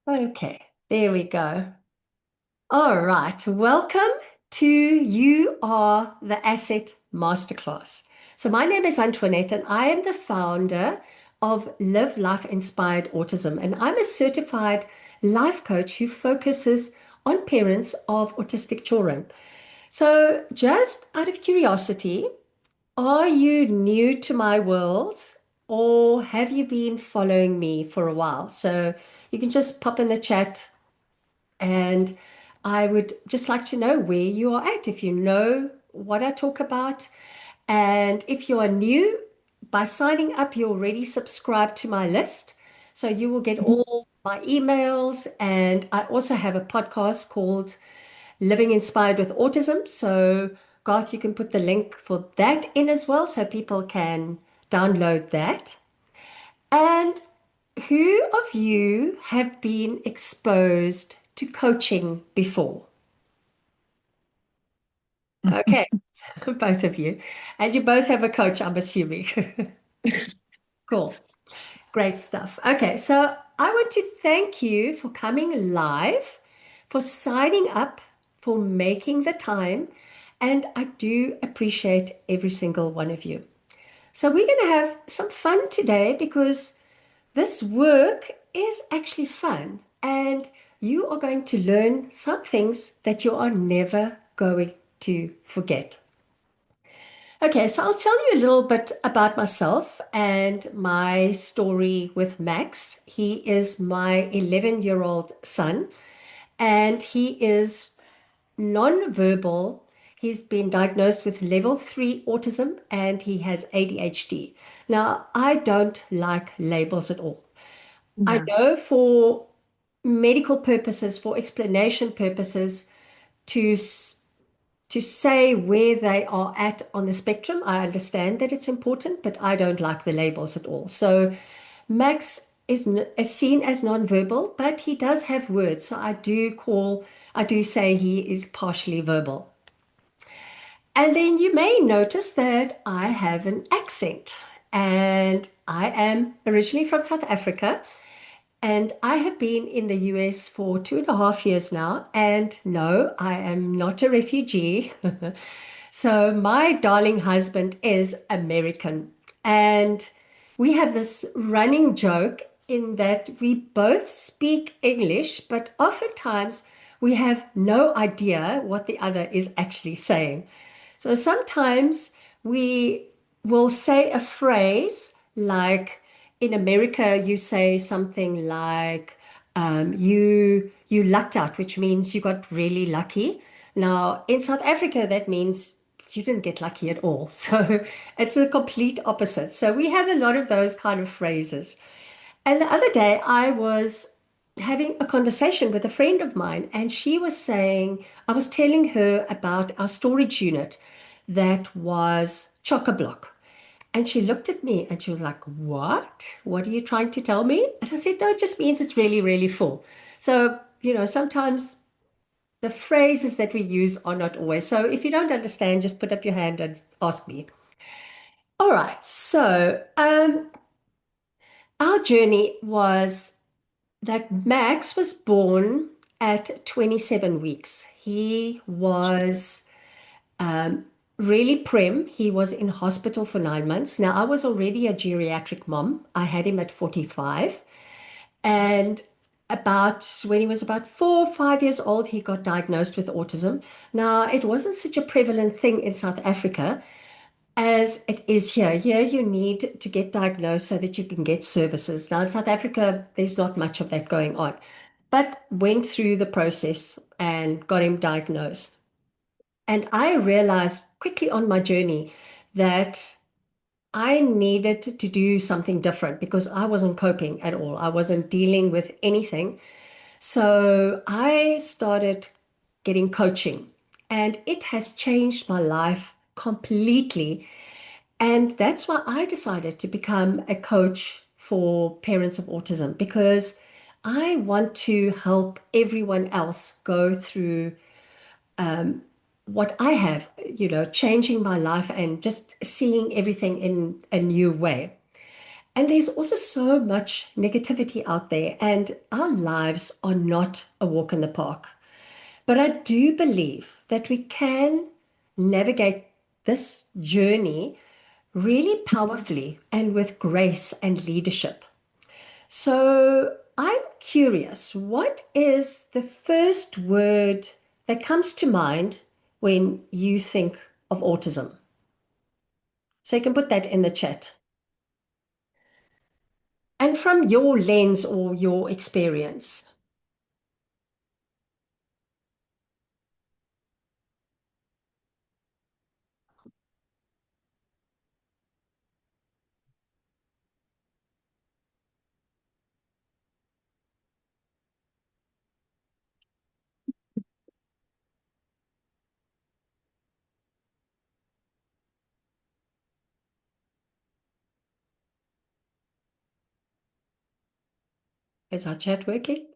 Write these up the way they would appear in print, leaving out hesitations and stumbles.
Okay, there we go. All right, welcome to You Are the Asset Masterclass. So, my name is Antoinette, and I am the founder of Live Life Inspired Autism, and I'm a certified life coach who focuses on parents of autistic children. So, just out of curiosity, are you new to my world or have you been following me for a while? So, you can just pop in the chat and I would just like to know where you are at, if you know what I talk about. And if you are new, by signing up, you're already subscribed to my list. So you will get all my emails. And I also have a podcast called Living Inspired with Autism. So, Garth, you can put the link for that in as well so people can download that. And who of you have been exposed to coaching before? Okay, both of you. And you both have a coach, I'm assuming. Cool. Great stuff. Okay, so I want to thank you for coming live, for signing up, for making the time, and I do appreciate every single one of you. So we're going to have some fun today because this work is actually fun, and you are going to learn some things that you are never going to forget. Okay, so I'll tell you a little bit about myself and my story with Max. He is my 11-year-old son, and he is non-verbal. He's been diagnosed with level 3 autism and he has ADHD. Now, I don't like labels at all. I Yeah. know for medical purposes, for explanation purposes, to to say where they are at on the spectrum, I understand that it's important, but I don't like the labels at all. So Max is seen as nonverbal, but he does have words. So I do say he is partially verbal. And then you may notice that I have an accent, and I am originally from South Africa. And I have been in the US for 2.5 years now. And no, I am not a refugee. So my darling husband is American. And we have this running joke in that we both speak English, but oftentimes we have no idea what the other is actually saying. So sometimes we will say a phrase like in America, you say something like you lucked out, which means you got really lucky. Now in South Africa, that means you didn't get lucky at all. So it's a complete opposite. So we have a lot of those kind of phrases. And the other day, I was having a conversation with a friend of mine, and she was saying, I was telling her about our storage unit that was chock a block. And she looked at me and she was like, What? What are you trying to tell me? And I said, No, it just means it's really, really full. So, sometimes the phrases that we use are not always. So if you don't understand, just put up your hand and ask me. All right. So, our journey was that Max was born at 27 weeks. He was um, really prim. He was in hospital for 9 months. Now, I was already a geriatric mom. I had him at 45. And about when he was about 4 or 5 years old, he got diagnosed with autism. Now, it wasn't such a prevalent thing in South Africa as it is here. Here, you need to get diagnosed so that you can get services. Now, in South Africa, there's not much of that going on, but went through the process and got him diagnosed. And I realized quickly on my journey that I needed to do something different because I wasn't coping at all. I wasn't dealing with anything. So I started getting coaching, and it has changed my life completely. And that's why I decided to become a coach for parents of autism because I want to help everyone else go through what I have, changing my life and just seeing everything in a new way. And there's also so much negativity out there, and our lives are not a walk in the park. But I do believe that we can navigate this journey really powerfully and with grace and leadership. So I'm curious, what is the first word that comes to mind when you think of autism? So you can put that in the chat. And from your lens or your experience. Is our chat working?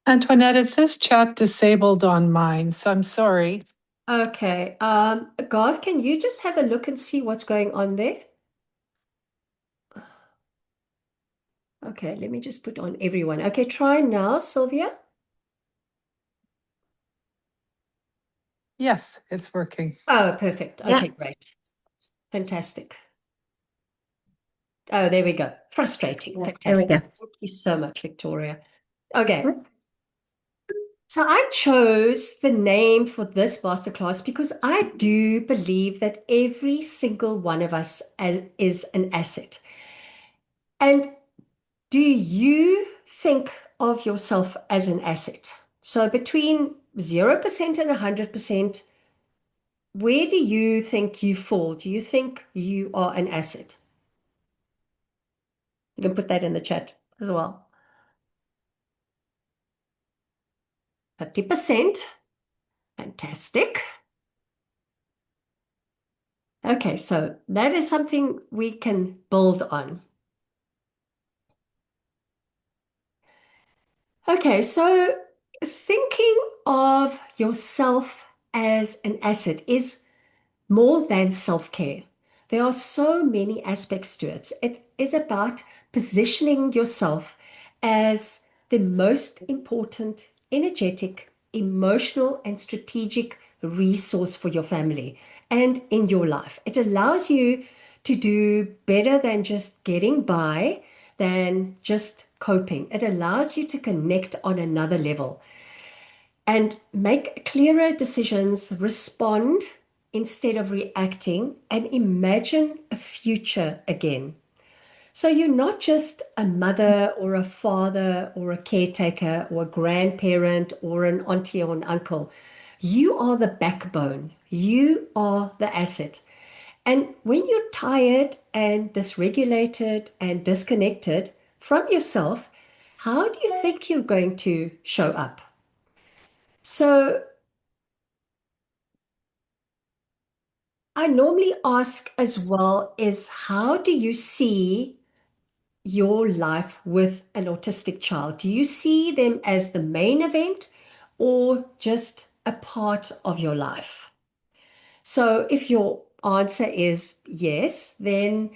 Antoinette, it says chat disabled on mine, so I'm sorry. Okay. Garth, can you just have a look and see what's going on there? Okay, let me just put on everyone. Okay, try now, Sylvia. Yes, it's working. Oh, perfect. Yeah. Okay, great. Fantastic. Oh, there we go. Frustrating. Yeah, there we Fantastic. go. Thank you so much, Victoria. Okay. So I chose the name for this masterclass because I do believe that every single one of us is an asset. And do you think of yourself as an asset? So between 0% and 100%, where do you think you fall? Do you think you are an asset? You can put that in the chat as well. 50%. Fantastic. Okay, so that is something we can build on. Okay, so thinking of yourself as an asset is more than self-care. There are so many aspects to it. It is about positioning yourself as the most important, energetic, emotional, and strategic resource for your family and in your life. It allows you to do better than just getting by, than just coping. It allows you to connect on another level and make clearer decisions, respond instead of reacting, and imagine a future again. So you're not just a mother or a father or a caretaker or a grandparent or an auntie or an uncle. You are the backbone. You are the asset. And when you're tired and dysregulated and disconnected from yourself, how do you think you're going to show up? So I normally ask as well is how do you see your life with an autistic child? Do you see them as the main event or just a part of your life? So if your answer is yes, then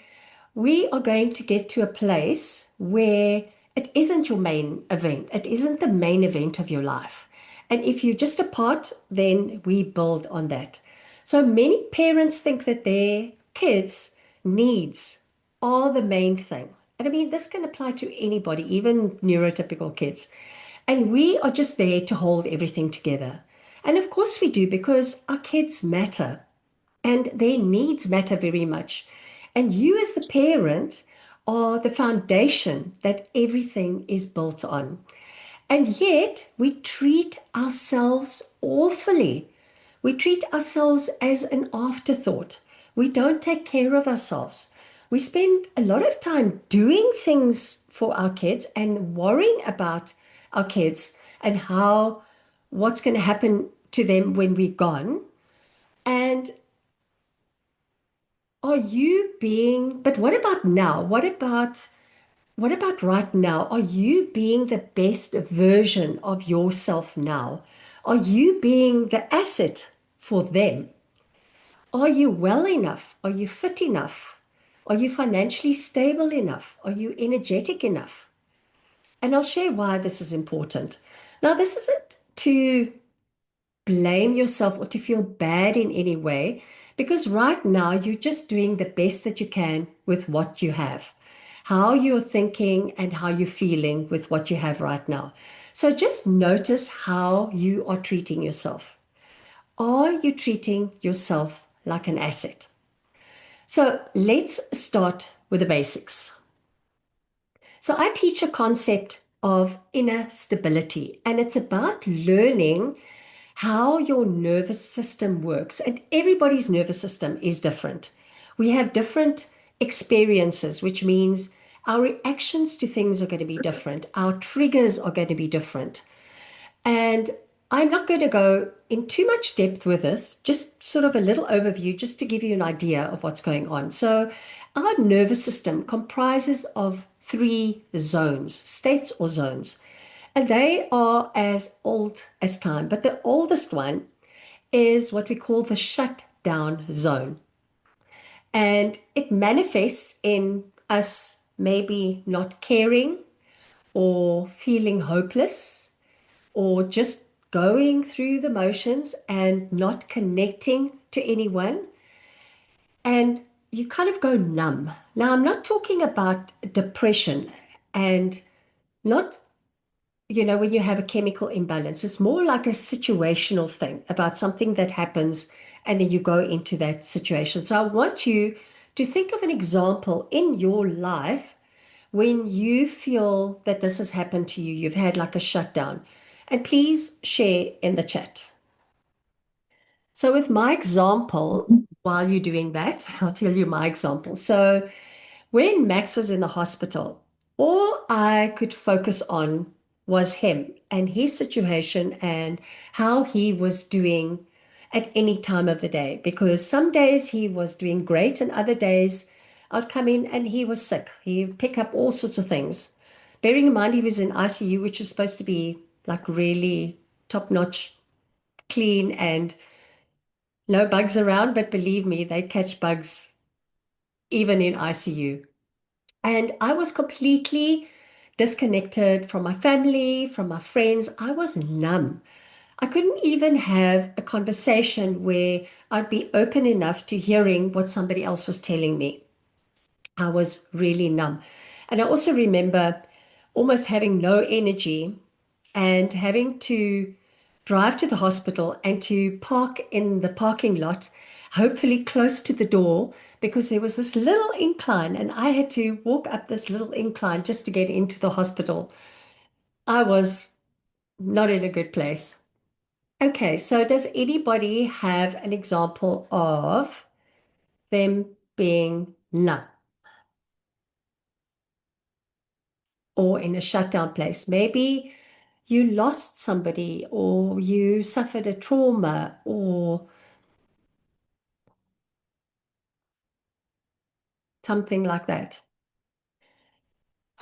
we are going to get to a place where it isn't your main event. It isn't the main event of your life. And if you're just a part, then we build on that. So many parents think that their kids' needs are the main thing. And I mean, this can apply to anybody, even neurotypical kids. And we are just there to hold everything together. And of course we do because our kids matter and their needs matter very much. And you, as the parent, are the foundation that everything is built on. And yet, we treat ourselves awfully. We treat ourselves as an afterthought. We don't take care of ourselves. We spend a lot of time doing things for our kids and worrying about our kids and how what's going to happen to them when we're gone. And are you being, but what about now? What about right now? Are you being the best version of yourself now? Are you being the asset for them? Are you well enough? Are you fit enough? Are you financially stable enough? Are you energetic enough? And I'll share why this is important. Now, this isn't to blame yourself or to feel bad in any way, because right now you're just doing the best that you can with what you have, how you're thinking and how you're feeling with what you have right now. So just notice how you are treating yourself. Are you treating yourself like an asset? So let's start with the basics. So I teach a concept of inner stability, and it's about learning how your nervous system works. And everybody's nervous system is different. We have different experiences, which means our reactions to things are going to be different. Our triggers are going to be different. And I'm not going to go in too much depth with this, just sort of a little overview, just to give you an idea of what's going on. So, our nervous system comprises of three zones, states or zones, and they are as old as time. But the oldest one is what we call the shutdown zone. And it manifests in us maybe not caring or feeling hopeless or just going through the motions and not connecting to anyone. And you kind of go numb. Now, I'm not talking about depression and not, when you have a chemical imbalance. It's more like a situational thing about something that happens and then you go into that situation. So I want you to think of an example in your life when you feel that this has happened to you, you've had like a shutdown. And please share in the chat. So, with my example, while you're doing that, I'll tell you my example. So, when Max was in the hospital, all I could focus on was him and his situation and how he was doing at any time of the day. Because some days he was doing great, and other days I'd come in and he was sick. He'd pick up all sorts of things. Bearing in mind he was in ICU, which is supposed to be like really top-notch, clean, and no bugs around. But believe me, they catch bugs even in ICU. And I was completely disconnected from my family, from my friends. I was numb. I couldn't even have a conversation where I'd be open enough to hearing what somebody else was telling me. I was really numb. And I also remember almost having no energy and having to drive to the hospital and to park in the parking lot, hopefully close to the door, because there was this little incline and I had to walk up this little incline just to get into the hospital. I was not in a good place. Okay, so does anybody have an example of them being numb or in a shutdown place? Maybe you lost somebody or you suffered a trauma or something like that.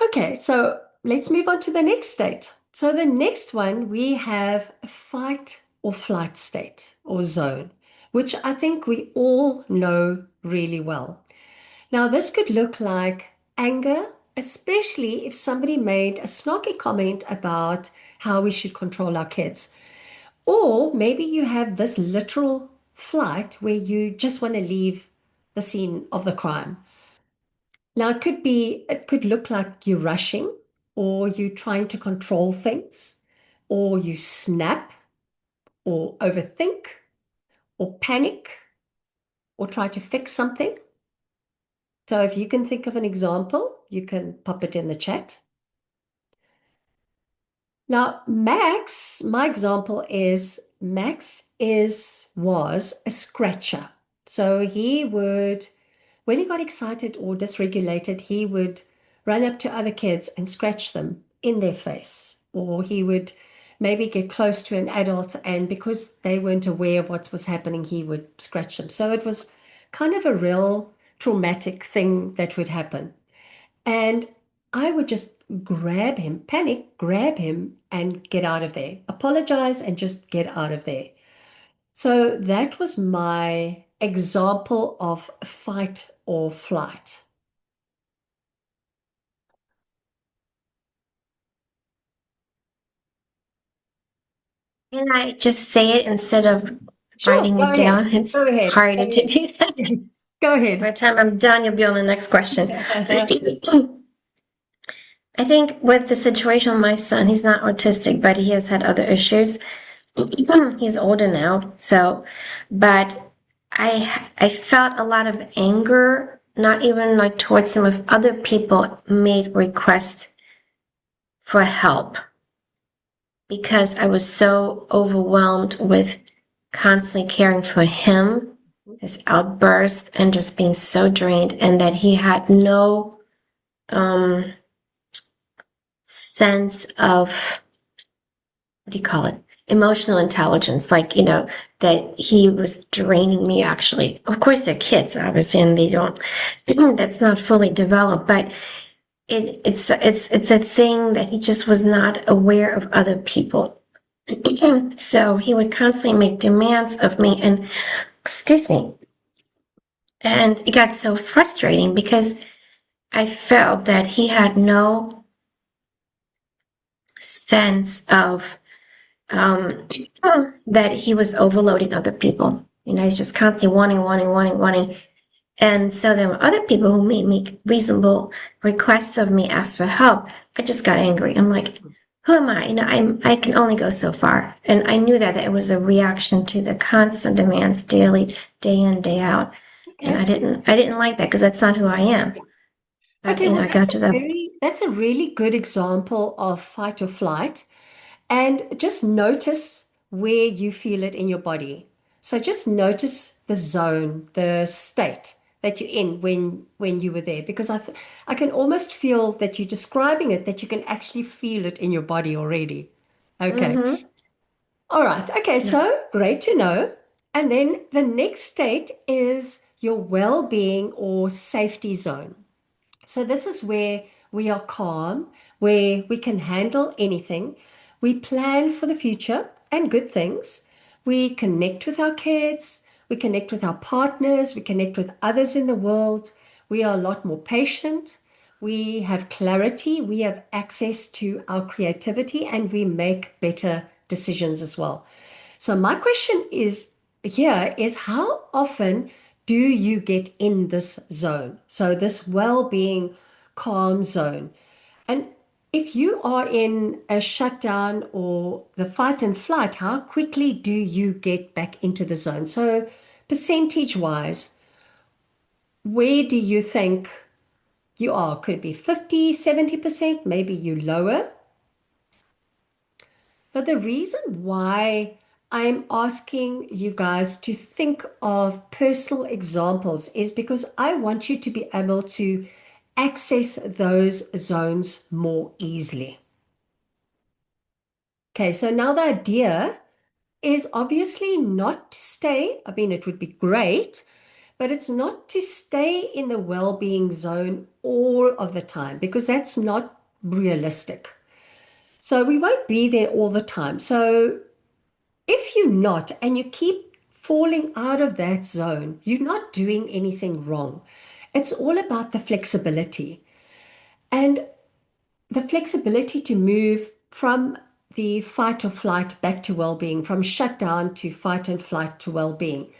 Okay, so let's move on to the next state. So the next one, we have a fight or flight state or zone, which I think we all know really well. Now, this could look like anger, especially if somebody made a snarky comment about how we should control our kids. Or maybe you have this literal flight where you just want to leave the scene of the crime. Now, it could look like you're rushing, or you're trying to control things, or you snap, or overthink, or panic, or try to fix something. So, if you can think of an example, you can pop it in the chat. Now, my example is was a scratcher. So he would, when he got excited or dysregulated, he would run up to other kids and scratch them in their face. Or he would maybe get close to an adult, and because they weren't aware of what was happening, he would scratch them. So it was kind of a real traumatic thing that would happen. And I would just grab him, panic, grab him, and get out of there. Apologize and just get out of there. So that was my example of fight or flight? Can I just say it instead of Sure, writing go it ahead. down? Go It's ahead. Go harder to ahead. do that. Yes, go By ahead. the time I'm done, you'll be on the next question. I think with the situation with my son, he's not autistic, but he has had other issues. He's older now, so, but I felt a lot of anger, not even like towards him, if other people made requests for help because I was so overwhelmed with constantly caring for him, his outbursts, and just being so drained, and that he had no um, sense of, what do you call it? Emotional intelligence, like, that he was draining me actually. Of course, they're kids, obviously, and they don't, that's not fully developed, but it's a thing that he just was not aware of other people. So he would constantly make demands of me, and excuse me, and it got so frustrating because I felt that he had no sense of um, that he was overloading other people. He's just constantly wanting. And so there were other people who made me reasonable requests of me, asked for help. I just got angry. I'm like, who am I? I can only go so far. And I knew that it was a reaction to the constant demands daily, day in, day out. And Okay. I didn't like that because that's not who I am. But Okay, well, I got to the that's a really good example of fight or flight. And just notice where you feel it in your body. So just notice the zone, the state that you're in when you were there, because I can almost feel that you're describing it, that you can actually feel it in your body already. Okay. mm-hmm. All right. Okay, Yeah. so great to know. And then the next state is your well-being or safety zone. So this is where we are calm, where we can handle anything. We plan for the future and good things. We connect with our kids. We connect with our partners. We connect with others in the world. We are a lot more patient. We have clarity. We have access to our creativity and we make better decisions as well. So my question is here is how often do you get in this zone? So this well-being calm zone. And if you are in a shutdown or the fight and flight, how quickly do you get back into the zone? So percentage wise, where do you think you are? Could it be 50, 70%? Maybe you lower. But the reason why I'm asking you guys to think of personal examples is because I want you to be able to access those zones more easily. Okay, so now the idea is obviously not to stay. I mean, it would be great, but it's not to stay in the well-being zone all of the time because that's not realistic. So we won't be there all the time. So if you're not and you keep falling out of that zone, you're not doing anything wrong. It's all about the flexibility and the flexibility to move from the fight or flight back to well-being, from shutdown to fight and flight to well-being.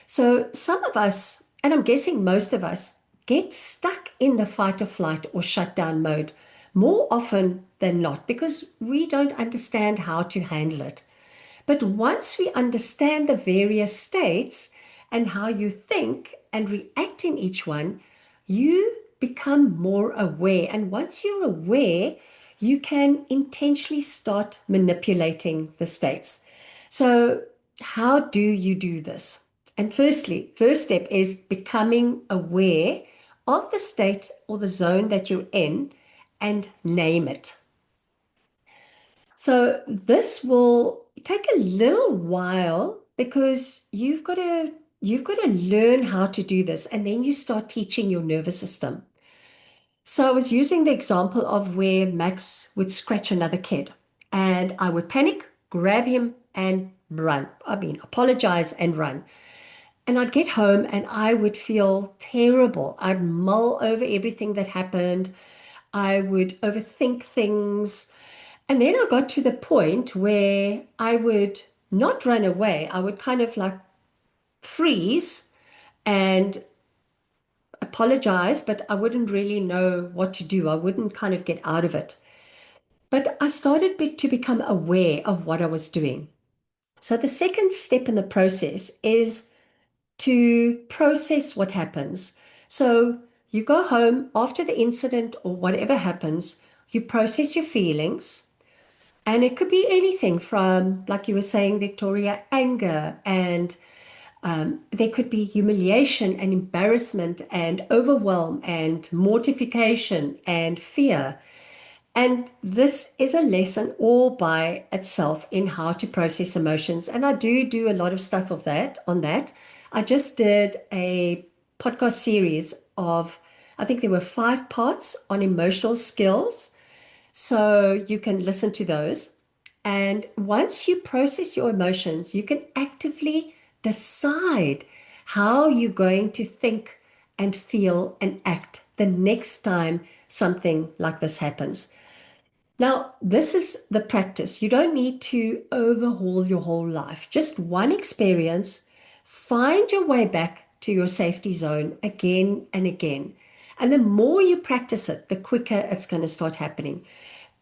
So some of us, and I'm guessing most of us, get stuck in the fight or flight or shutdown mode more often than not because we don't understand how to handle it. But once we understand the various states and how you think and react in each one, you become more aware. And once you're aware, you can intentionally start manipulating the states. So, how do you do this? And firstly, first step is becoming aware of the state or the zone that you're in and name it. So this will take a little while because you've got to learn how to do this and then you start teaching your nervous system. So I was using the example of where Max would scratch another kid and I would panic, grab him and run. I mean, apologize and run. And I'd get home and I would feel terrible. I'd mull over everything that happened. I would overthink things. And then I got to the point where I would not run away. I would kind of like freeze and apologize, but I wouldn't really know what to do. I wouldn't kind of get out of it. But I started to become aware of what I was doing. So the second step in the process is to process what happens. So you go home after the incident or whatever happens, you process your feelings. And it could be anything from, like you were saying, Victoria, anger, and there could be humiliation and embarrassment and overwhelm and mortification and fear. And this is a lesson all by itself in how to process emotions. And I do a lot of stuff of that on that. I just did a podcast series of, I think there were 5 parts on emotional skills. So you can listen to those. And once you process your emotions, you can actively decide how you're going to think and feel and act the next time something like this happens. Now, this is the practice. You don't need to overhaul your whole life. Just one experience. Find your way back to your safety zone again and again. And the more you practice it, the quicker it's going to start happening.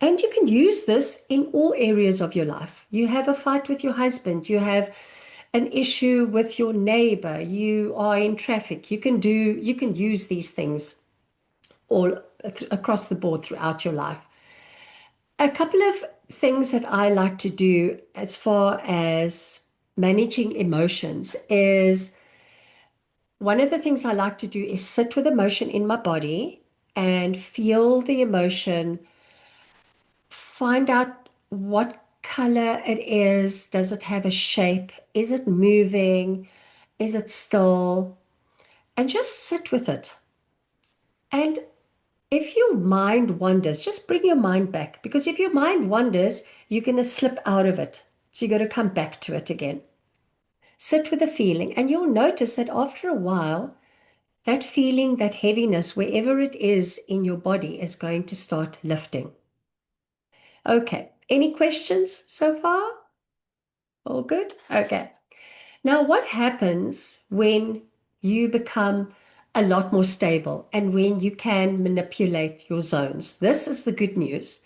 And you can use this in all areas of your life. You have a fight with your husband, you have an issue with your neighbor, you are in traffic. You can use these things all across the board throughout your life. A couple of things that I like to do as far as managing emotions is one of the things I like to do is sit with emotion in my body and feel the emotion, find out what color it is. Does it have a shape? Is it moving? Is it still? And just sit with it. And if your mind wanders, just bring your mind back, because if your mind wanders, you're going to slip out of it. So you got to come back to it again. Sit with the feeling, and you'll notice that after a while, that feeling, that heaviness, wherever it is in your body, is going to start lifting. Okay, any questions so far? All good? Okay. Now, what happens when you become a lot more stable and when you can manipulate your zones? This is the good news.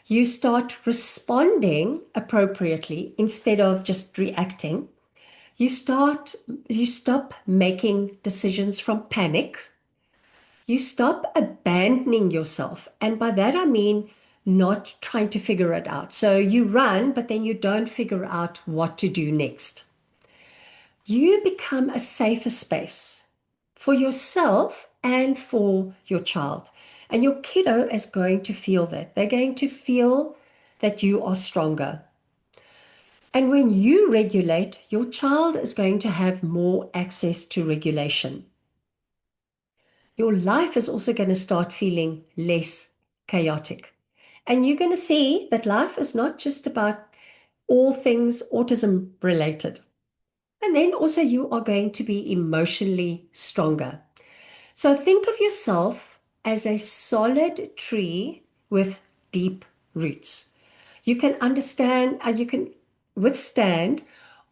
You start responding appropriately instead of just reacting. You stop making decisions from panic. You stop abandoning yourself. And by that, I mean not trying to figure it out. So you run, but then you don't figure out what to do next. You become a safer space for yourself and for your child. And your kiddo is going to feel that. They're going to feel that you are stronger. And when you regulate, your child is going to have more access to regulation. Your life is also going to start feeling less chaotic. And you're going to see that life is not just about all things autism related. And then also you are going to be emotionally stronger. So think of yourself as a solid tree with deep roots. You can understand and you can withstand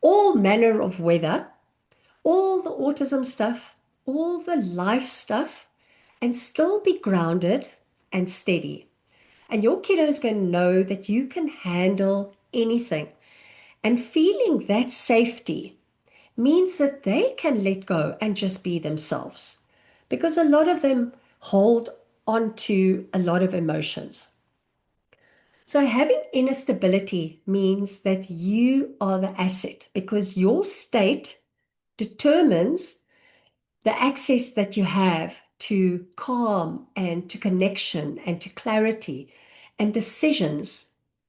all manner of weather, all the autism stuff, all the life stuff, and still be grounded and steady. And your kiddo is going to know that you can handle anything. And feeling that safety means that they can let go and just be themselves. Because a lot of them hold on to a lot of emotions. So having inner stability means that you are the asset because your state determines the access that you have to calm and to connection and to clarity and decisions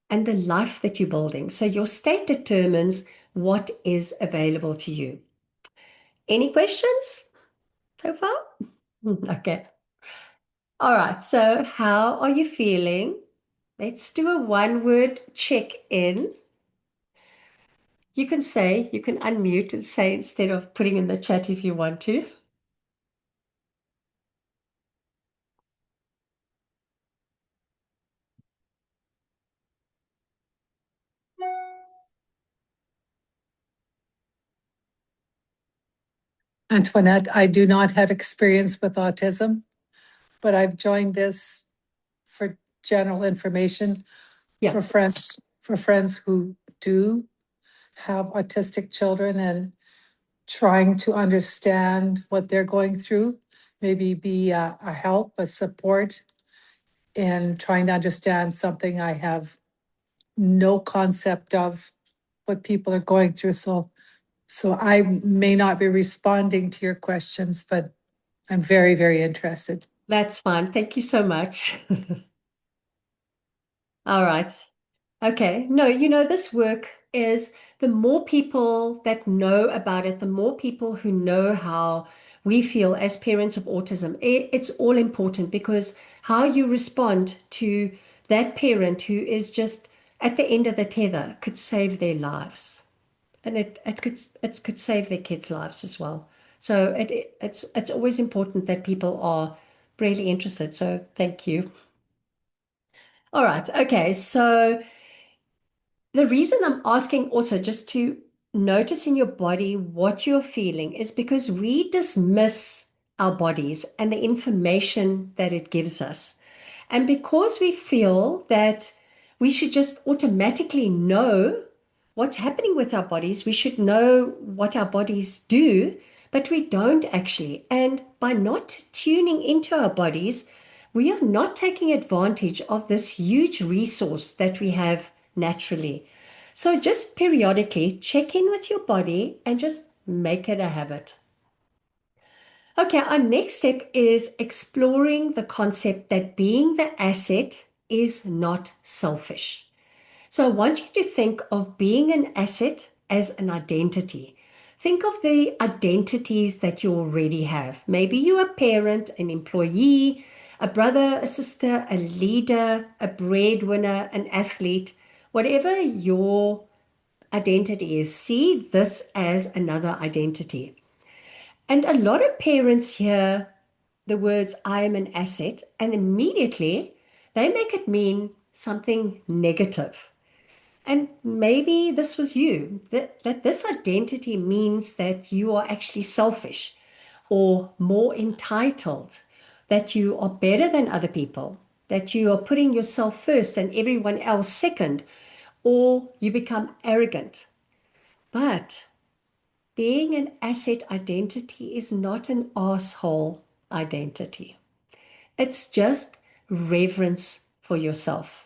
and the life that you're building. So your state determines what is available to you. Any questions so far? Okay. All right. So how are you feeling? Let's do a one-word check-in. You can say, you can unmute and say instead of putting in the chat if you want to. Antoinette, I do not have experience with autism, but I've joined this for general information Yeah, for friends who do have autistic children and trying to understand what they're going through, maybe be a help, a support in trying to understand something I have no concept of what people are going through. So I may not be responding to your questions, but I'm very, very interested. that's fine. Thank you so much. All right. Okay. No, this work is the more people that know about it, the more people who know how we feel as parents of autism. It's all important because how you respond to that parent who is just at the end of the tether could save their lives. And it could save their kids' lives as well. So it's always important that people are really interested. So thank you. All right. Okay. So the reason I'm asking also just to notice in your body what you're feeling is because we dismiss our bodies and the information that it gives us. And because we feel that we should just automatically know what's happening with our bodies, we should know what our bodies do, but we don't actually. And by not tuning into our bodies, we are not taking advantage of this huge resource that we have naturally. So just periodically check in with your body and just make it a habit. Okay, our next step is exploring the concept that being the asset is not selfish. So I want you to think of being an asset as an identity. Think of the identities that you already have. Maybe you're a parent, an employee, a brother, a sister, a leader, a breadwinner, an athlete, whatever your identity is. See this as another identity. And a lot of parents hear the words, I am an asset, and immediately they make it mean something negative. And maybe this was you, that this identity means that you are actually selfish or more entitled, that you are better than other people, that you are putting yourself first and everyone else second, or you become arrogant. But being an asset identity is not an asshole identity. It's just reverence for yourself.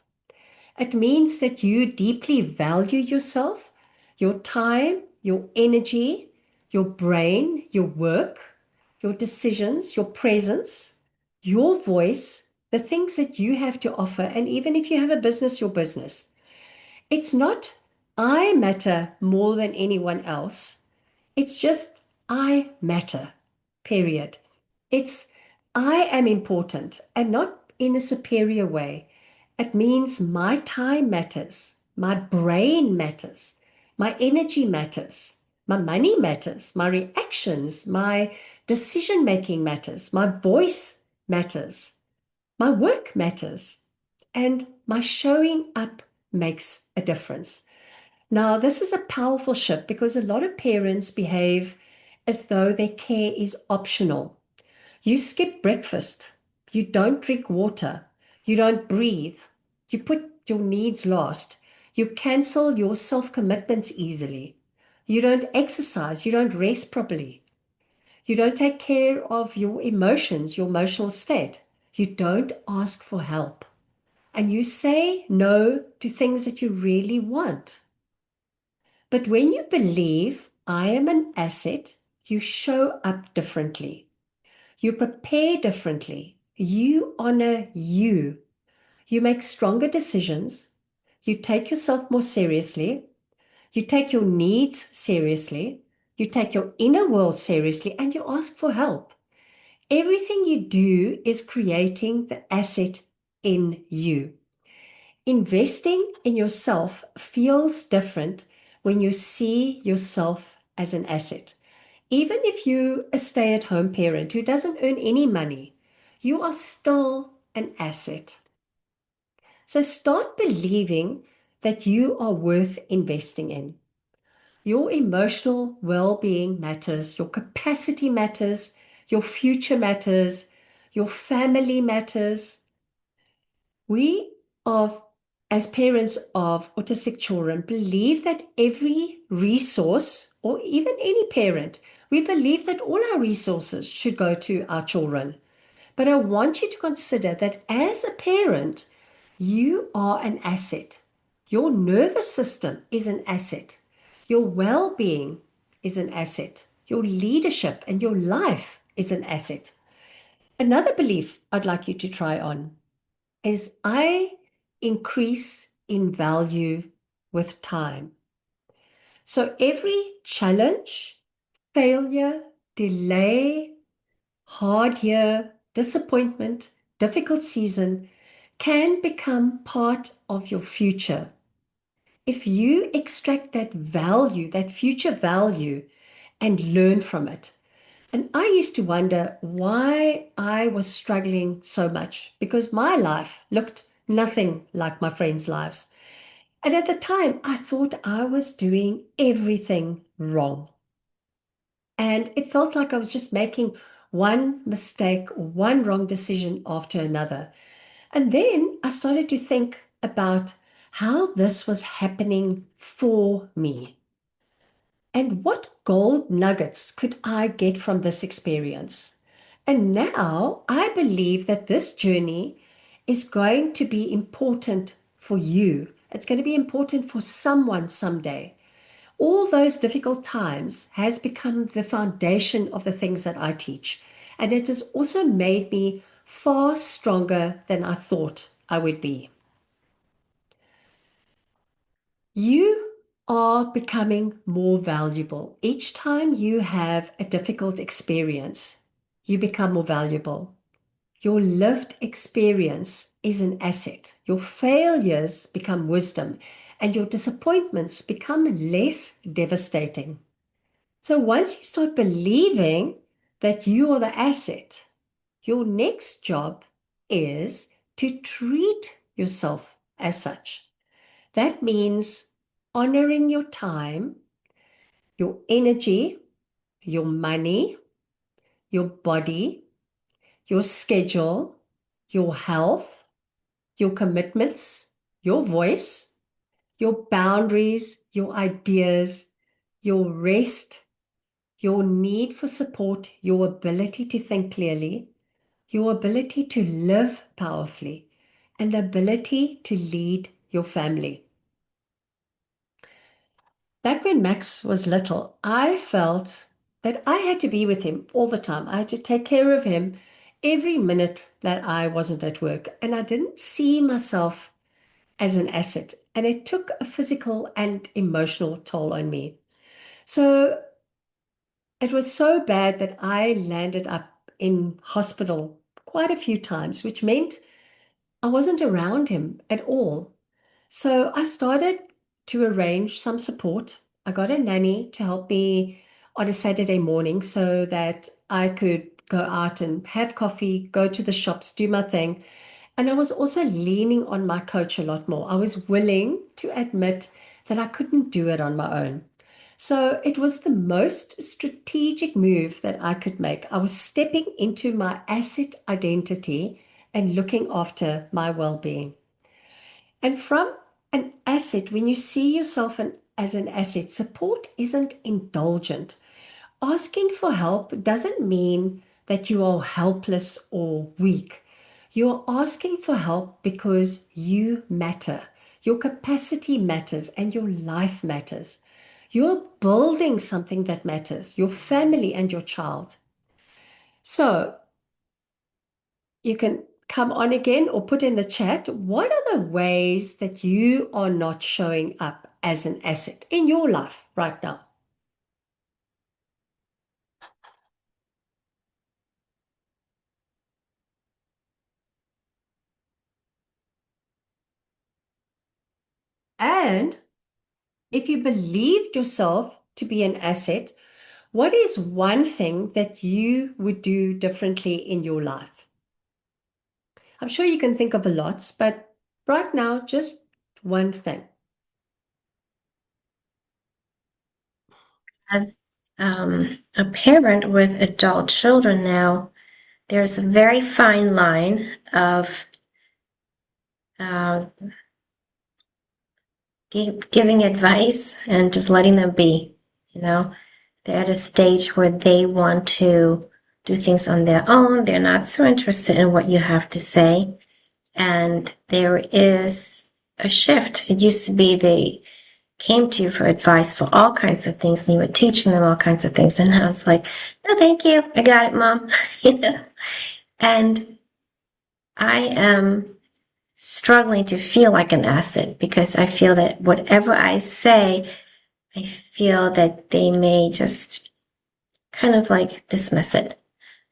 It means that you deeply value yourself, your time, your energy, your brain, your work, your decisions, your presence, your voice, the things that you have to offer. And even if you have a business, your business. It's not I matter more than anyone else. It's just I matter, period. It's I am important and not in a superior way. It means my time matters, my brain matters, my energy matters, my money matters, my reactions, my decision making matters, my voice matters, my work matters, and my showing up makes a difference. Now, this is a powerful shift because a lot of parents behave as though their care is optional. You skip breakfast. You don't drink water. You don't breathe. You put your needs last. You cancel your self commitments easily. You don't exercise. You don't rest properly. You don't take care of your emotions, your emotional state. You don't ask for help. And you say no to things that you really want. But when you believe I am an asset, you show up differently. You prepare differently. You honor you. You make stronger decisions. You take yourself more seriously. You take your needs seriously. You take your inner world seriously and you ask for help. Everything you do is creating the asset in you. Investing in yourself feels different when you see yourself as an asset. Even if you're a stay-at-home parent who doesn't earn any money, you are still an asset. So start believing that you are worth investing in. Your emotional well-being matters, your capacity matters, your future matters, your family matters. We of as parents of autistic children believe that every resource, or even any parent, we believe that all our resources should go to our children. But I want you to consider that as a parent, you are an asset. Your nervous system is an asset. Your well-being is an asset. Your leadership and your life is an asset. Another belief I'd like you to try on is I increase in value with time. So every challenge, failure, delay, hard year, disappointment, difficult season can become part of your future. If you extract that value, that future value, and learn from it. And I used to wonder why I was struggling so much because my life looked nothing like my friends' lives. And at the time, I thought I was doing everything wrong. And it felt like I was just making one mistake, one wrong decision after another. And then I started to think about how this was happening for me. And what gold nuggets could I get from this experience? And now I believe that this journey is going to be important for you. It's going to be important for someone someday. All those difficult times has become the foundation of the things that I teach. And it has also made me far stronger than I thought I would be. You are becoming more valuable. Each time you have a difficult experience, you become more valuable. Your lived experience is an asset. Your failures become wisdom, and your disappointments become less devastating. So once you start believing that you are the asset, your next job is to treat yourself as such. That means honoring your time, your energy, your money, your body, your schedule, your health, your commitments, your voice, your boundaries, your ideas, your rest, your need for support, your ability to think clearly, your ability to live powerfully, and the ability to lead your family. Back when Max was little, I felt that I had to be with him all the time. I had to take care of him every minute that I wasn't at work. And I didn't see myself as an asset. And it took a physical and emotional toll on me. So it was so bad that I landed up in hospital quite a few times, which meant I wasn't around him at all. So I started to arrange some support. I got a nanny to help me on a Saturday morning so that I could go out and have coffee, go to the shops, do my thing. And I was also leaning on my coach a lot more. I was willing to admit that I couldn't do it on my own. So it was the most strategic move that I could make. I was stepping into my asset identity and looking after my well-being. And from an asset, when you see yourself as an asset, support isn't indulgent. Asking for help doesn't mean that you are helpless or weak. You are asking for help because you matter. Your capacity matters and your life matters. You're building something that matters, your family and your child. So you can come on again or put in the chat, what are the ways that you are not showing up as an asset in your life right now? And If you believed yourself to be an asset, what is one thing that you would do differently in your life? I'm sure you can think of a lot, but right now, just one thing. As a parent with adult children now, there's a very fine line of uh, giving advice and just letting them be. You know, they're at a stage where they want to do things on their own. They're not so interested in what you have to say. And there is a shift. It used to be they came to you for advice for all kinds of things, and you were teaching them all kinds of things. And now it's like, no, thank you. I got it, Mom. You know? And I am struggling to feel like an asset because I feel that whatever I say, I feel that they may just kind of like dismiss it.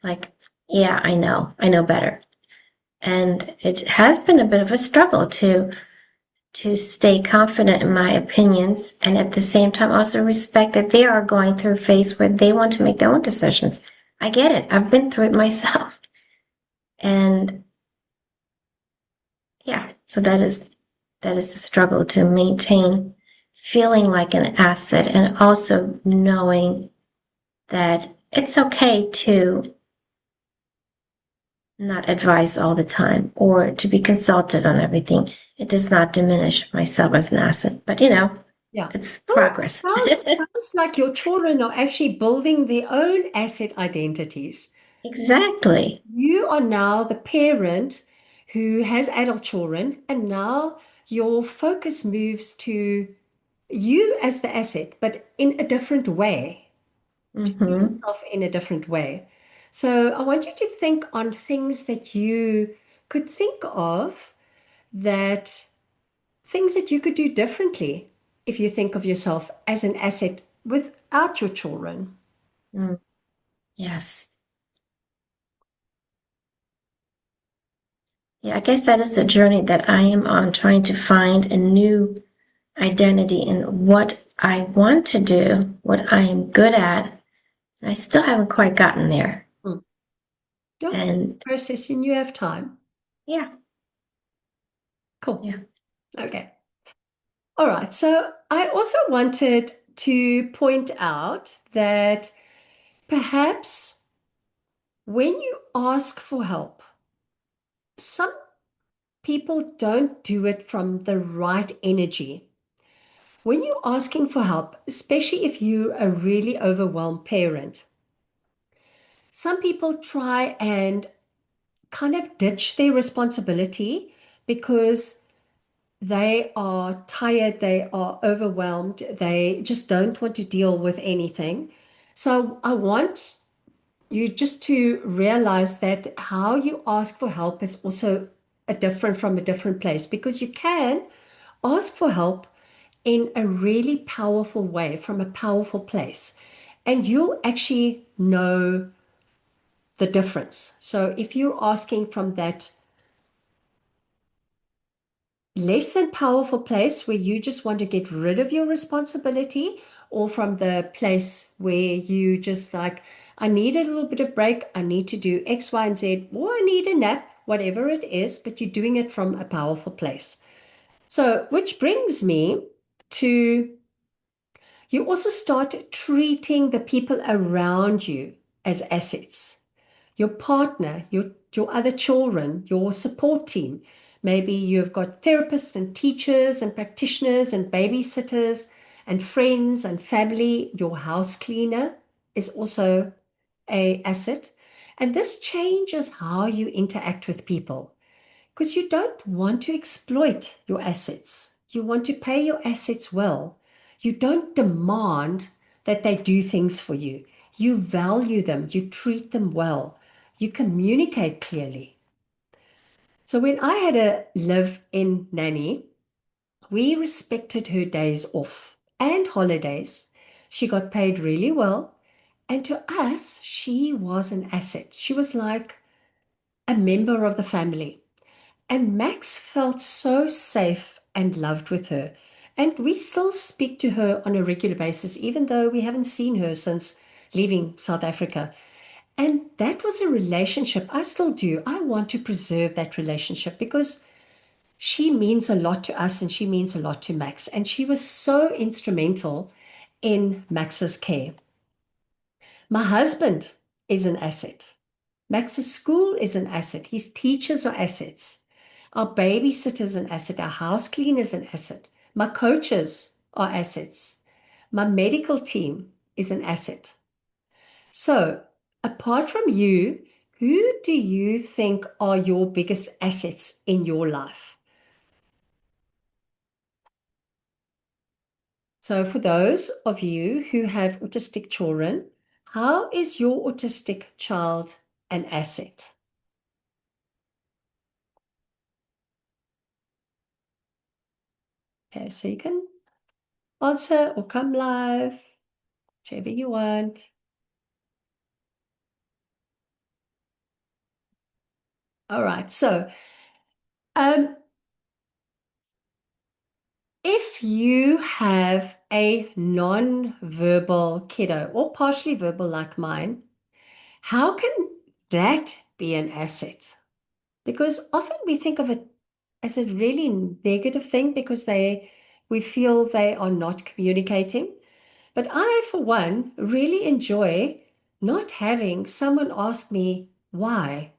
Like, yeah, I know better. And it has been a bit of a struggle to stay confident in my opinions and at the same time also respect that they are going through a phase where they want to make their own decisions. I get it. I've been through it myself. And yeah, so that is the struggle to maintain feeling like an asset and also knowing that it's okay to not advise all the time or to be consulted on everything. It does not diminish myself as an asset, but Yeah. it's Well, it progress. sounds like your children are actually building their own asset identities. Exactly. You are now the parent who has adult children, and now your focus moves to you as the asset, but in a different way, to see Mm-hmm. yourself in a different way. So I want you to think on things that you could think of, that things that you could do differently if you think of yourself as an asset without your children. Mm. Yes. Yeah, I guess that is the journey that I am on, trying to find a new identity in what I want to do, what I am good at. I still haven't quite gotten there. Hmm. Yeah, And process and you have time. yeah, Cool. yeah. Okay. All right. So I also wanted to point out that perhaps when you ask for help, some people don't do it from the right energy. When you're asking for help, especially if you're a really overwhelmed parent, some people try and kind of ditch their responsibility because they are tired, they are overwhelmed, they just don't want to deal with anything. So I want you just to realize that how you ask for help is also a different from a different place, because you can ask for help in a really powerful way from a powerful place, and you'll actually know the difference. So if you're asking from that less than powerful place where you just want to get rid of your responsibility, or from the place where you just like, I need a little bit of break, I need to do X, Y, and Z, or I need a nap, whatever it is, but you're doing it from a powerful place. So, which brings me to, you also start treating the people around you as assets, your partner, your other children, your support team. Maybe you've got therapists and teachers and practitioners and babysitters and friends and family. Your house cleaner is also a asset. And this changes how you interact with people, because you don't want to exploit your assets. You want to pay your assets well. You don't demand that they do things for you. You value them, you treat them well, you communicate clearly. So when I had a live-in nanny, we respected her days off and holidays. She got paid really well. And to us, she was an asset. She was like a member of the family. And Max felt so safe and loved with her. And we still speak to her on a regular basis, even though we haven't seen her since leaving South Africa. And that was a relationship I still do. I want to preserve that relationship because she means a lot to us and she means a lot to Max. And she was so instrumental in Max's care. My husband is an asset. Max's school is an asset. His teachers are assets. Our babysitter is an asset. Our house cleaner is an asset. My coaches are assets. My medical team is an asset. So, apart from you, who do you think are your biggest assets in your life? So, for those of you who have autistic children, how is your autistic child an asset? Okay, so you can answer or come live, whichever you want. All right, so if you have a non-verbal kiddo or partially verbal like mine, how can that be an asset? Because often we think of it as a really negative thing because we feel they are not communicating. But I, for one, really enjoy not having someone ask me why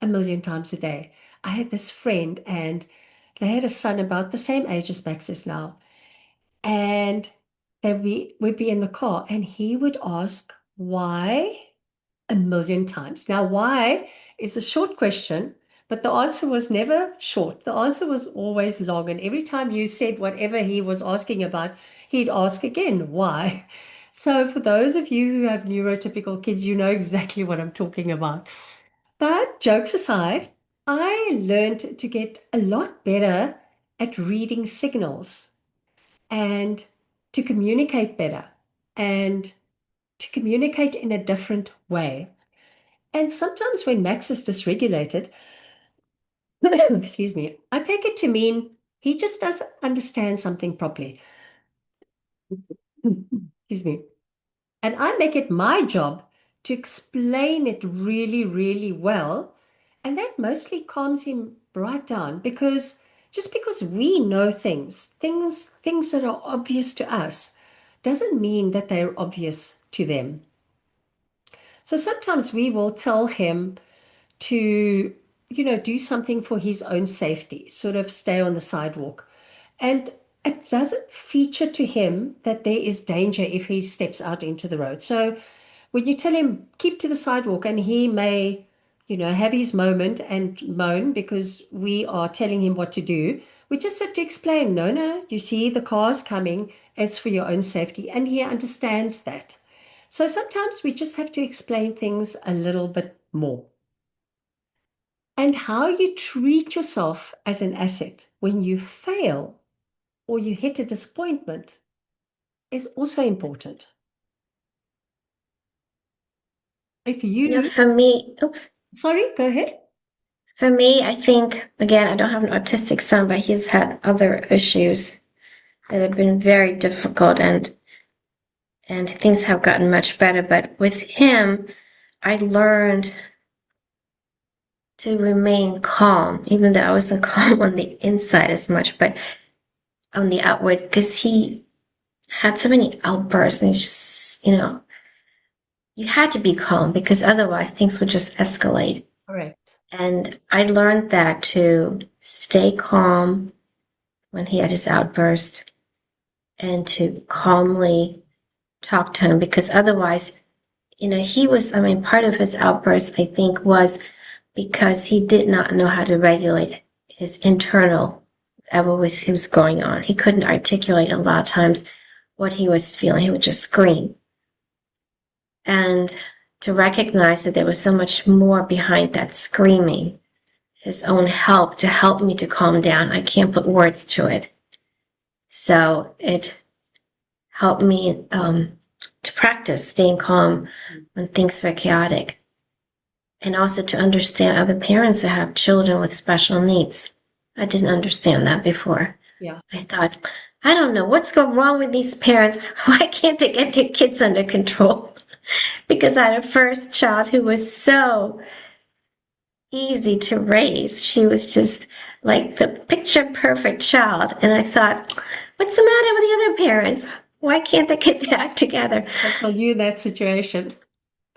a million times a day. I had this friend and they had a son about the same age as Max is now. And we'd be in the car and he would ask why a million times. Now, why is a short question, but the answer was never short. The answer was always long. And every time you said whatever he was asking about, he'd ask again, why? So, for those of you who have neurotypical kids, you know exactly what I'm talking about. But jokes aside, I learned to get a lot better at reading signals and to communicate better and to communicate in a different way. And sometimes when Max is dysregulated, excuse me, I take it to mean he just doesn't understand something properly. Excuse me. And I make it my job to explain it really, really well. And that mostly calms him right down because just because we know things that are obvious to us, doesn't mean that they're obvious to them. So sometimes we will tell him to, do something for his own safety, sort of stay on the sidewalk. And it doesn't feature to him that there is danger if he steps out into the road. So when you tell him keep to the sidewalk and he may, have his moment and moan because we are telling him what to do, we just have to explain, no, no, you see the car's coming, it's for your own safety. And he understands that. So sometimes we just have to explain things a little bit more. And how you treat yourself as an asset when you fail or you hit a disappointment is also important. If you, For me, oops. sorry, go ahead. For me, I think, again, I don't have an autistic son, but he's had other issues that have been very difficult and things have gotten much better. But with him, I learned to remain calm, even though I wasn't calm on the inside as much, but on the outward, because he had so many outbursts and just, you had to be calm because otherwise things would just escalate. Correct. And I learned that to stay calm when he had his outburst and to calmly talk to him because otherwise, part of his outburst, I think, was because he did not know how to regulate his internal, whatever he was going on. He couldn't articulate a lot of times what he was feeling. He would just scream. And to recognize that there was so much more behind that screaming, his own help to help me to calm down. I can't put words to it. So it helped me to practice staying calm when things were chaotic. And also to understand other parents that have children with special needs. I didn't understand that before. Yeah. I thought I don't know what's going wrong with these parents. Why can't they get their kids under control? Because I had a first child who was so easy to raise. She was just like the picture perfect child. And I thought, what's the matter with the other parents? Why can't they get their act together? I tell you that situation.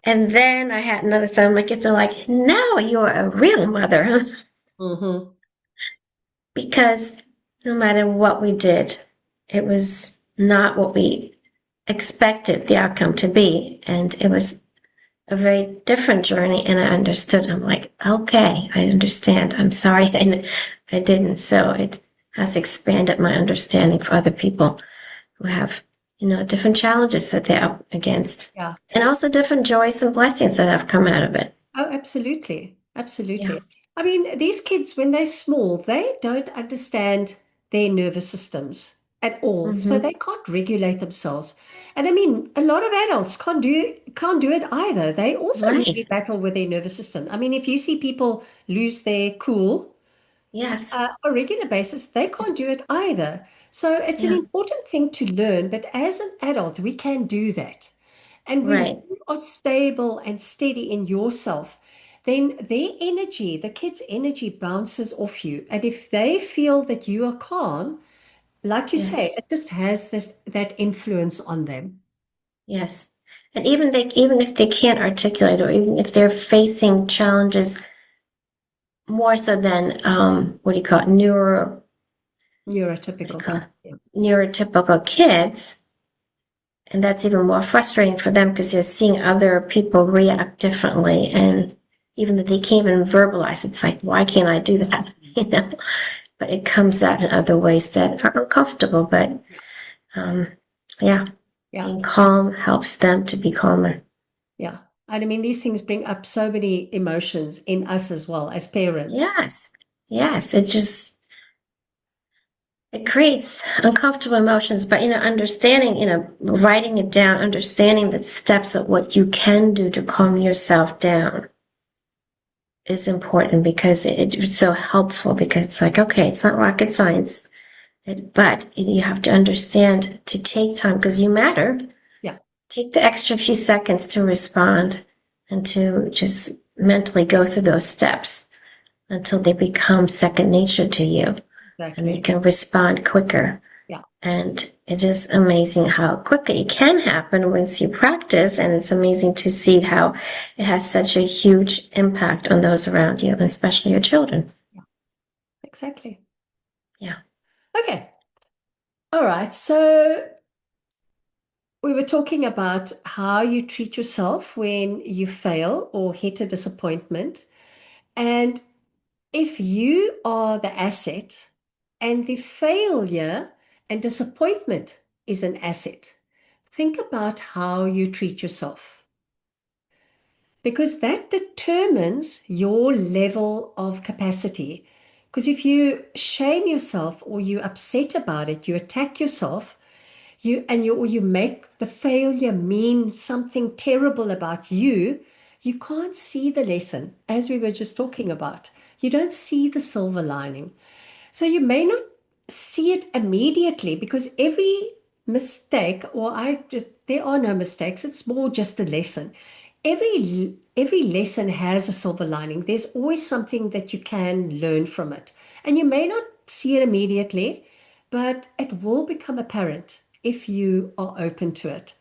And then I had another son. My kids are like, now you're a real mother. Mm-hmm. Because no matter what we did, it was not what we expected the outcome to be. And it was a very different journey. And I understood. I'm like, okay, I understand. I'm sorry I didn't. So it has expanded my understanding for other people who have, different challenges that they're up against. Yeah. And also different joys and blessings that have come out of it. Oh, absolutely. Yeah. Absolutely. I mean, these kids, when they're small, they don't understand their nervous systems at all. So Mm-hmm. they can't regulate themselves. And I mean, a lot of adults can't do it either. They also really Right. battle with their nervous system. I mean, if you see people lose their cool Yes. on a regular basis, they can't do it either. So it's an Yeah. important thing to learn, but as an adult, we can do that. And when Right. you are stable and steady in yourself, then their energy, the kids' energy bounces off you. And if they feel that you are calm, like you say, Yes. it just has that influence on them. Yes. And even if they can't articulate or even if they're facing challenges more so than what do you call it, what do you Neurotypical call kids. it? Yeah. Neurotypical kids, and that's even more frustrating for them because they're seeing other people react differently and even that they can't even verbalize, it's like, why can't I do that? But it comes out in other ways that are uncomfortable. But Yeah. um, yeah, Yeah. being calm helps them to be calmer. Yeah. And I mean, these things bring up so many emotions in us as well as parents. Yes. Yes. It creates uncomfortable emotions, but understanding, writing it down, understanding the steps of what you can do to calm yourself down is important because it's so helpful because it's like, okay, it's not rocket science, but you have to understand to take time because you matter. Yeah. Take the extra few seconds to respond and to just mentally go through those steps until they become second nature to you and you Exactly. can respond quicker. Yeah. And it is amazing how quickly it can happen once you practice. And it's amazing to see how it has such a huge impact on those around you, and especially your children. Yeah. Exactly. Yeah. Okay. All right. So we were talking about how you treat yourself when you fail or hit a disappointment. And if you are the asset and the failure and disappointment is an asset, think about how you treat yourself because that determines your level of capacity. Because if you shame yourself or you upset about it, you attack yourself, you make the failure mean something terrible about you, you can't see the lesson, as we were just talking about. You don't see the silver lining. So you may not see it immediately because every mistake, or there are no mistakes, it's more just a lesson. Every lesson has a silver lining. There's always something that you can learn from it. And you may not see it immediately, but it will become apparent if you are open to it.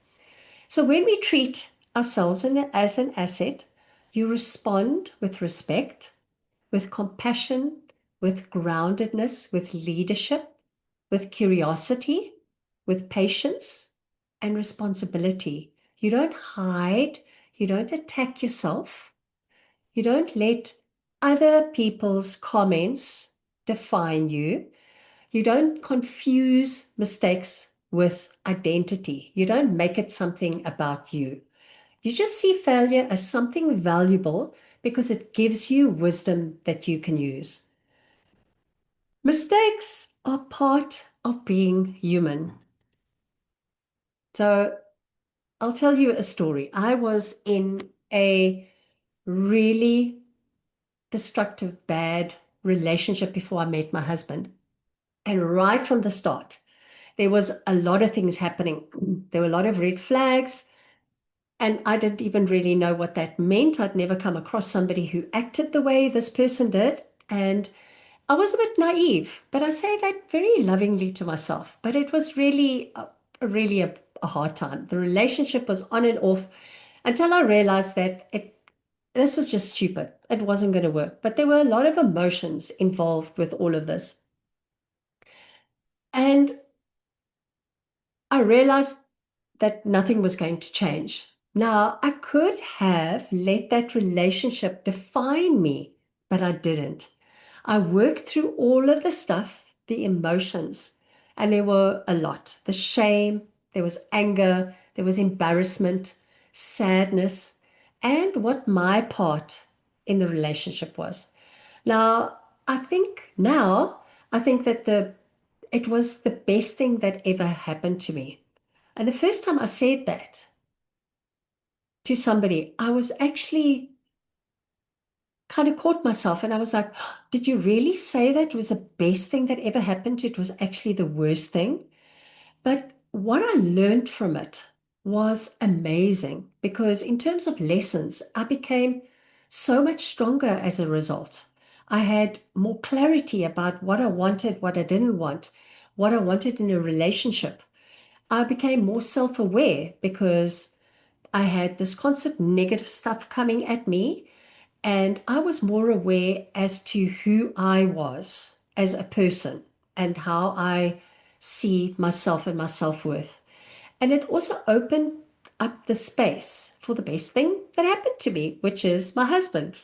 So when we treat ourselves as an asset, you respond with respect, with compassion, with groundedness, with leadership, with curiosity, with patience and responsibility. You don't hide, you don't attack yourself, you don't let other people's comments define you. You don't confuse mistakes with identity. You don't make it something about you. You just see failure as something valuable because it gives you wisdom that you can use. Mistakes are part of being human. So I'll tell you a story. I was in a really destructive, bad relationship before I met my husband. And right from the start, There was a lot of things happening. There were a lot of red flags, and I didn't even really know what that meant. I'd never come across somebody who acted the way this person did. And I was a bit naive, but I say that very lovingly to myself. But it was really a hard time. The relationship was on and off until I realized that this was just stupid. It wasn't going to work. But there were a lot of emotions involved with all of this. And I realized that nothing was going to change. Now, I could have let that relationship define me, but I didn't. I worked through all of the stuff, the emotions, and there were a lot. The shame, there was anger, there was embarrassment, sadness, and what my part in the relationship was. Now, I think that it was the best thing that ever happened to me. And the first time I said that to somebody, I was actually kind of caught myself and I was like, did you really say that was the best thing that ever happened to you? It was actually the worst thing. But what I learned from it was amazing because, in terms of lessons, I became so much stronger as a result. I had more clarity about what I wanted, what I didn't want, what I wanted in a relationship. I became more self aware because I had this constant negative stuff coming at me, and I was more aware as to who I was as a person and how I see myself and my self-worth. And it also opened up the space for the best thing that happened to me, which is my husband.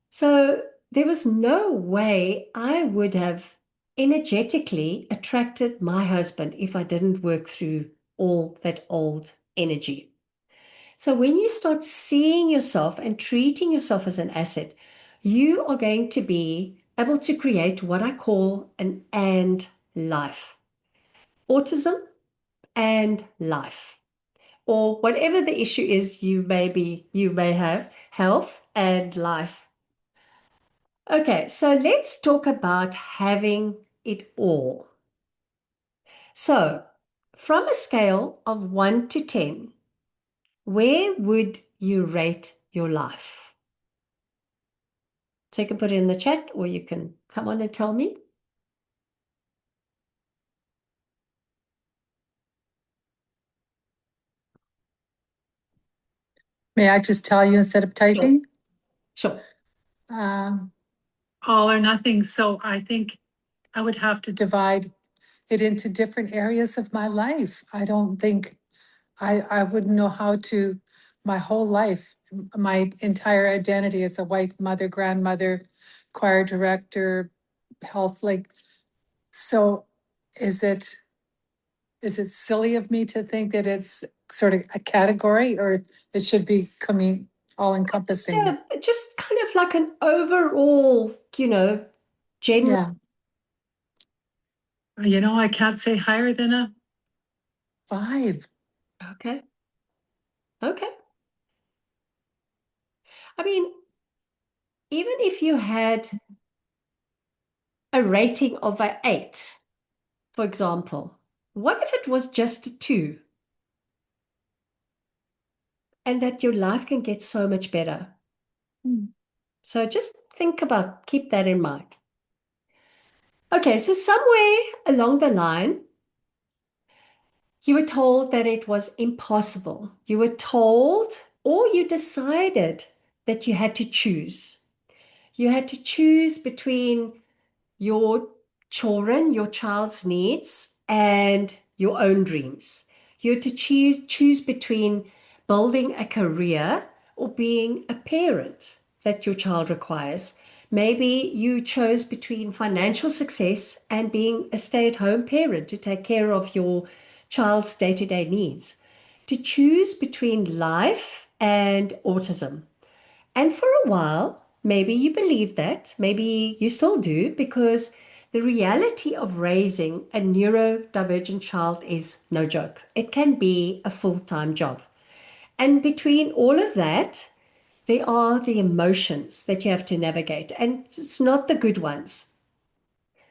So there was no way I would have energetically attracted my husband if I didn't work through all that old energy. So when you start seeing yourself and treating yourself as an asset, you are going to be able to create what I call an and life. Autism and life. Or whatever the issue is you may have, health and life. Okay, so let's talk about having it all. So, from a scale of 1 to 10, where would you rate your life? So you can put it in the chat or you can come on and tell me. May I just tell you instead of Sure, typing? sure. Um, all or nothing. So I think I would have to divide it into different areas of my life. I don't think I wouldn't know how to, my whole life, my entire identity as a wife, mother, grandmother, choir director, health, like, so is it is it silly of me to think that it's sort of a category or it should be coming all encompassing? Yeah, just kind of like an overall, general. Yeah. You know, I can't say higher than a 5. Okay, okay. I mean, even if you had a rating of an 8, for example, what if it was just a 2 and that your life can get so much better? Mm. So just keep that in mind. Okay, so somewhere along the line, you were told that it was impossible. You were told, or you decided that you had to choose. You had to choose between your your child's needs, and your own dreams. You had to choose between building a career or being a parent that your child requires. Maybe you chose between financial success and being a stay-at-home parent to take care of your child's day-to-day needs. To choose between life and autism. And for a while, maybe you believe that, maybe you still do, because the reality of raising a neurodivergent child is no joke. It can be a full-time job. And between all of that, there are the emotions that you have to navigate, and it's not the good ones.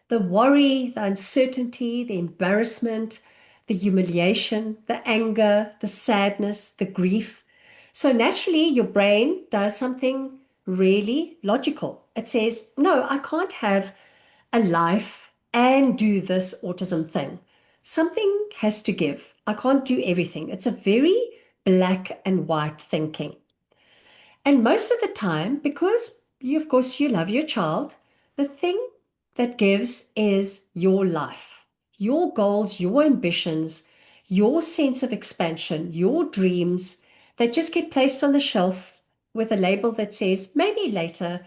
The worry, the uncertainty, the embarrassment, the humiliation, the anger, the sadness, the grief. So naturally, your brain does something really logical. It says, no, I can't have a life and do this autism thing. Something has to give. I can't do everything. It's a very black and white thinking. And most of the time, because you, of course, you love your child, the thing that gives is your life, your goals, your ambitions, your sense of expansion, your dreams that just get placed on the shelf with a label that says maybe later,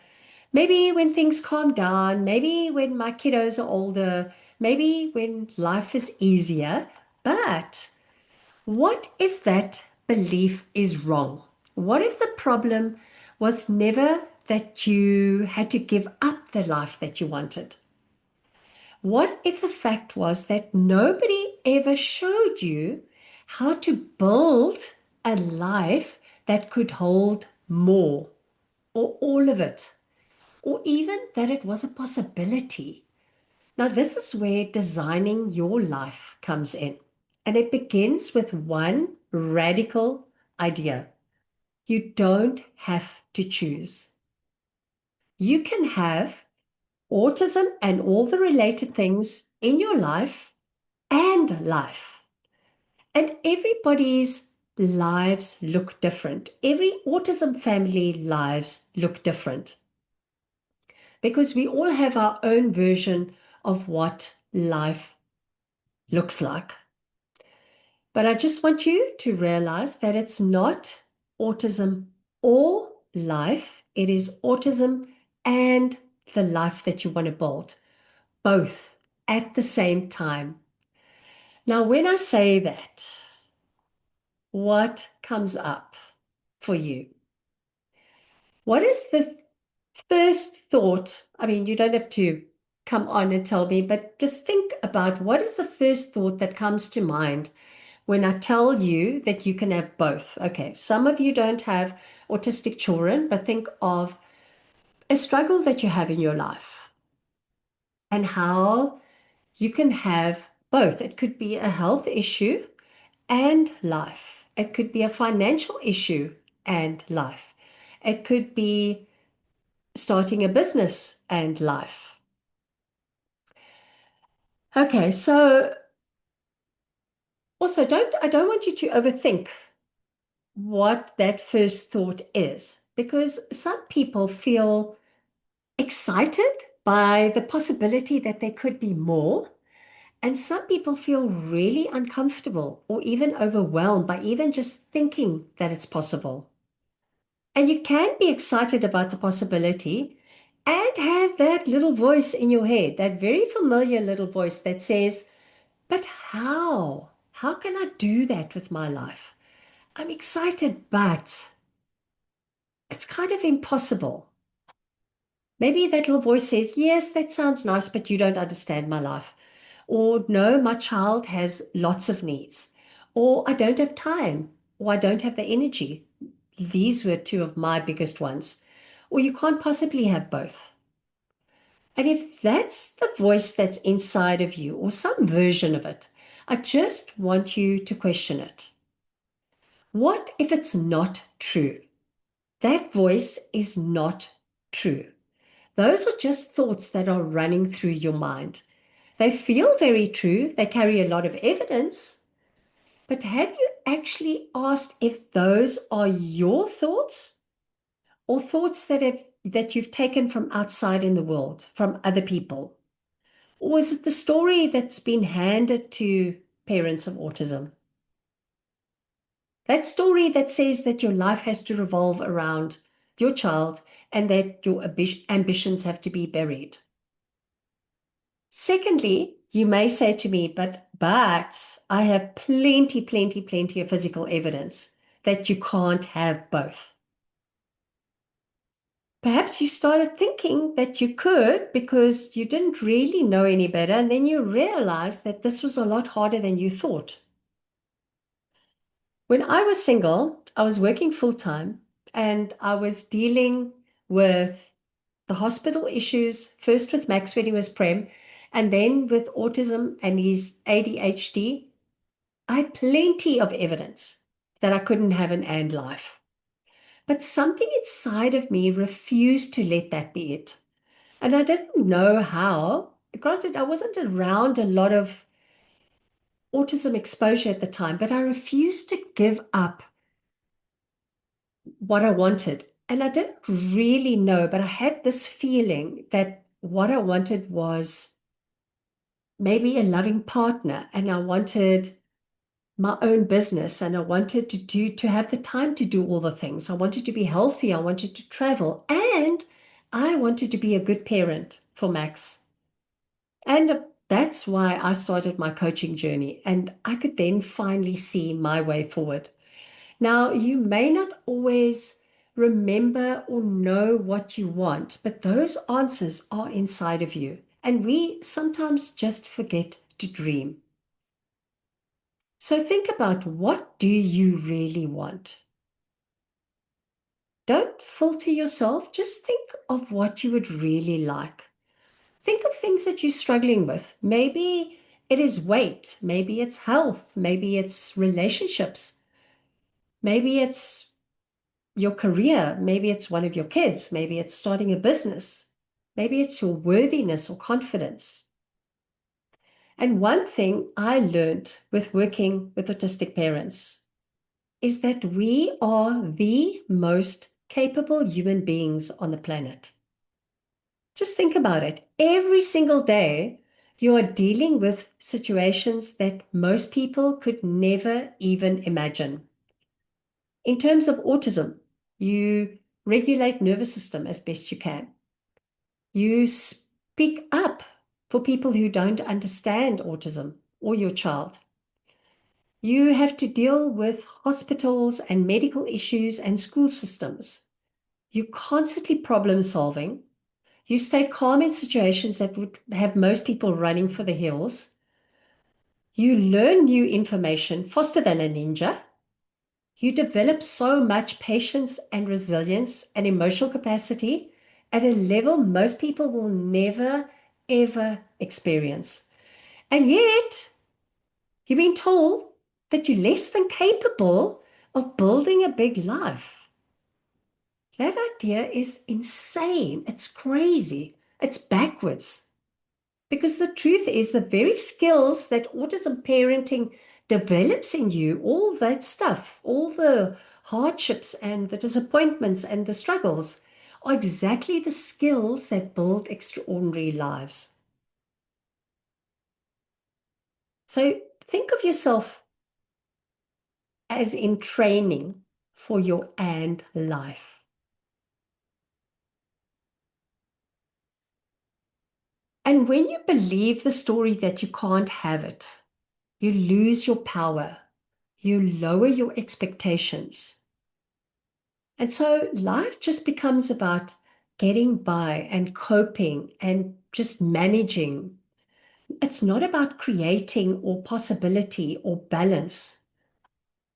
maybe when things calm down, maybe when my kiddos are older, maybe when life is easier. But what if that belief is wrong? What if the problem was never that you had to give up the life that you wanted? What if the fact was that nobody ever showed you how to build a life that could hold more, or all of it, or even that it was a possibility? Now, this is where designing your life comes in. And it begins with one radical idea. You don't have to choose. You can have autism and all the related things in your life and life. And everybody's lives look different. Every autism family lives look different because we all have our own version of what life looks like. But I just want you to realize that it's not autism or life, it is autism and the life that you want to build, both at the same time. Now, when I say that, what comes up for you? What is the first thought? I mean, you don't have to come on and tell me, but just think about what is the first thought that comes to mind when I tell you that you can have both. Okay, some of you don't have autistic children, but think of a struggle that you have in your life and how you can have both. It could be a health issue and life. It could be a financial issue and life. It could be starting a business and life. Okay, so also I don't want you to overthink what that first thought is, because some people feel excited by the possibility that there could be more, and some people feel really uncomfortable or even overwhelmed by even just thinking that it's possible. And you can be excited about the possibility and have that little voice in your head, that very familiar little voice that says, but how? How can I do that with my life? I'm excited, but it's kind of impossible. Maybe that little voice says, yes, that sounds nice, but you don't understand my life. Or no, my child has lots of needs. Or I don't have time. Or I don't have the energy. These were two of my biggest ones. Or you can't possibly have both. And if that's the voice that's inside of you, or some version of it, I just want you to question it. What if it's not true? That voice is not true. Those are just thoughts that are running through your mind. They feel very true, they carry a lot of evidence, but have you actually asked if those are your thoughts or thoughts that you've taken from outside in the world, from other people? Or is it the story that's been handed to parents of autism? That story that says that your life has to revolve around your child and that your ambitions have to be buried. Secondly, you may say to me, but I have plenty of physical evidence that you can't have both. Perhaps you started thinking that you could because you didn't really know any better, and then you realized that this was a lot harder than you thought. When I was single, I was working full time and I was dealing with the hospital issues, first with Max when he was prem, And then with autism and his ADHD, I had plenty of evidence that I couldn't have an and life. But something inside of me refused to let that be it. And I didn't know how. Granted, I wasn't around a lot of autism exposure at the time, but I refused to give up what I wanted. And I didn't really know, but I had this feeling that what I wanted was maybe a loving partner, and I wanted my own business, and I wanted to have the time to do all the things. I wanted to be healthy, I wanted to travel, and I wanted to be a good parent for Max. And that's why I started my coaching journey, and I could then finally see my way forward. Now, you may not always remember or know what you want, but those answers are inside of you. And we sometimes just forget to dream. So think about, what do you really want? Don't filter yourself. Just think of what you would really like. Think of things that you're struggling with. Maybe it is weight. Maybe it's health. Maybe it's relationships. Maybe it's your career. Maybe it's one of your kids. Maybe it's starting a business. Maybe it's your worthiness or confidence. And one thing I learned with working with autistic parents is that we are the most capable human beings on the planet. Just think about it. Every single day, you are dealing with situations that most people could never even imagine. In terms of autism, you regulate nervous system as best you can. You speak up for people who don't understand autism or your child. You have to deal with hospitals and medical issues and school systems. You're constantly problem solving. You stay calm in situations that would have most people running for the hills. You learn new information faster than a ninja. You develop so much patience and resilience and emotional capacity at a level most people will never, ever experience. And yet, you've been told that you're less than capable of building a big life. That idea is insane. It's crazy. It's backwards. Because the truth is, the very skills that autism parenting develops in you, all that stuff, all the hardships and the disappointments and the struggles, are exactly the skills that build extraordinary lives. So think of yourself as in training for your and life. And when you believe the story that you can't have it, you lose your power, you lower your expectations. And so life just becomes about getting by and coping and just managing. It's not about creating or possibility or balance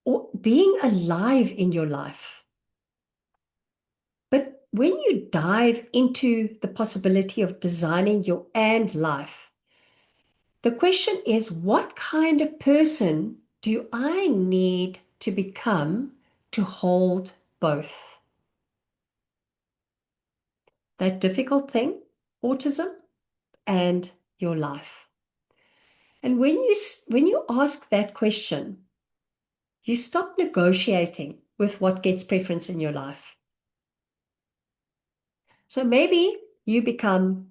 or being alive in your life. But when you dive into the possibility of designing your and life, the question is, what kind of person do I need to become to hold both? That difficult thing, autism, and your life. And when you ask that question, you stop negotiating with what gets preference in your life. So maybe you become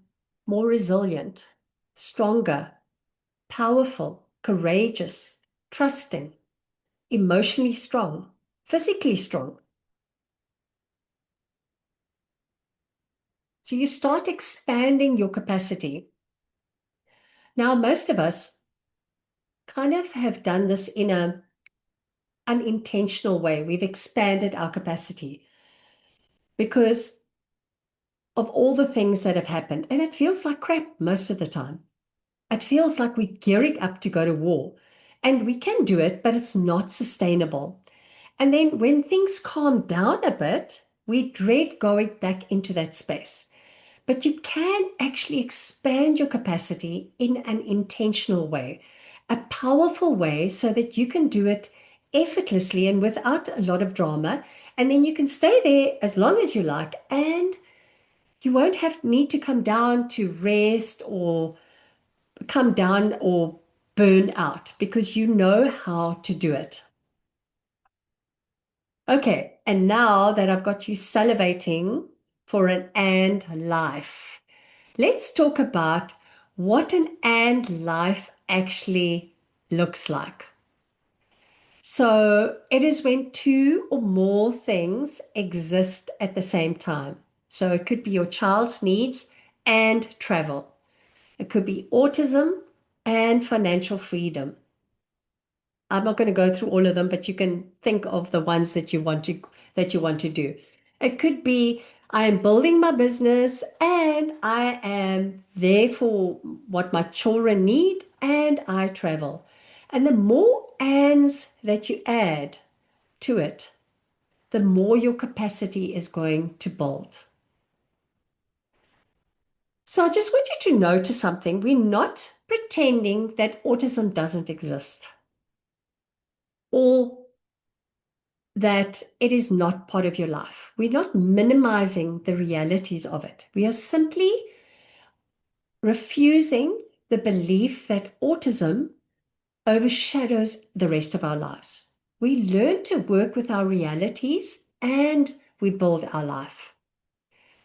more resilient, stronger, powerful, courageous, trusting, emotionally strong, physically strong. So you start expanding your capacity. Now, most of us kind of have done this in an unintentional way. We've expanded our capacity because of all the things that have happened. And it feels like crap most of the time. It feels like we're gearing up to go to war. And we can do it, but it's not sustainable. And then when things calm down a bit, we dread going back into that space. but you can actually expand your capacity in an intentional way, a powerful way, so that you can do it effortlessly and without a lot of drama. And then you can stay there as long as you like, and you won't have need to come down to rest or come down or burn out because you know how to do it. Okay, and now that I've got you salivating for an and life, let's talk about what an and life actually looks like. So it is when two or more things exist at the same time. So it could be your child's needs and travel. It could be autism and financial freedom. I'm not going to go through all of them, but you can think of the ones that you want to do. It could be I am building my business and I am there for what my children need and I travel. And the more ands that you add to it, the more your capacity is going to build. So I just want you to notice something. We're not pretending that autism doesn't exist or that it is not part of your life. We're not minimizing the realities of it. We are simply refusing the belief that autism overshadows the rest of our lives. We learn to work with our realities and we build our life.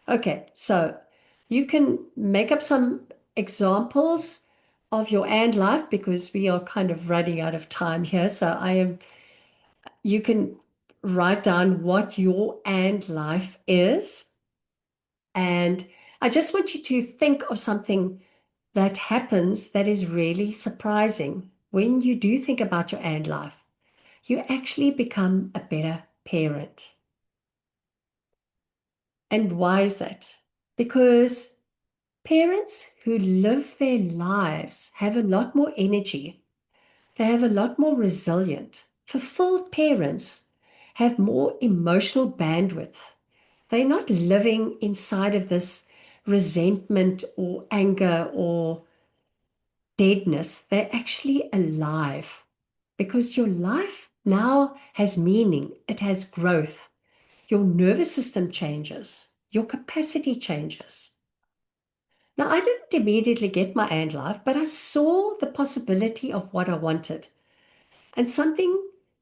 Okay, so you can make up some examples of your and life because we are kind of running out of time here. So you can write down what your and life is. And I just want you to think of something that happens that is really surprising. When you do think about your and life, you actually become a better parent. And why is that? Because parents who live their lives have a lot more energy. They have a lot more resilient. Fulfilled parents have more emotional bandwidth. They're not living inside of this resentment or anger or deadness. They're actually alive because your life now has meaning. It has growth. Your nervous system changes. Your capacity changes. Now, I didn't immediately get my and life, but I saw the possibility of what I wanted and something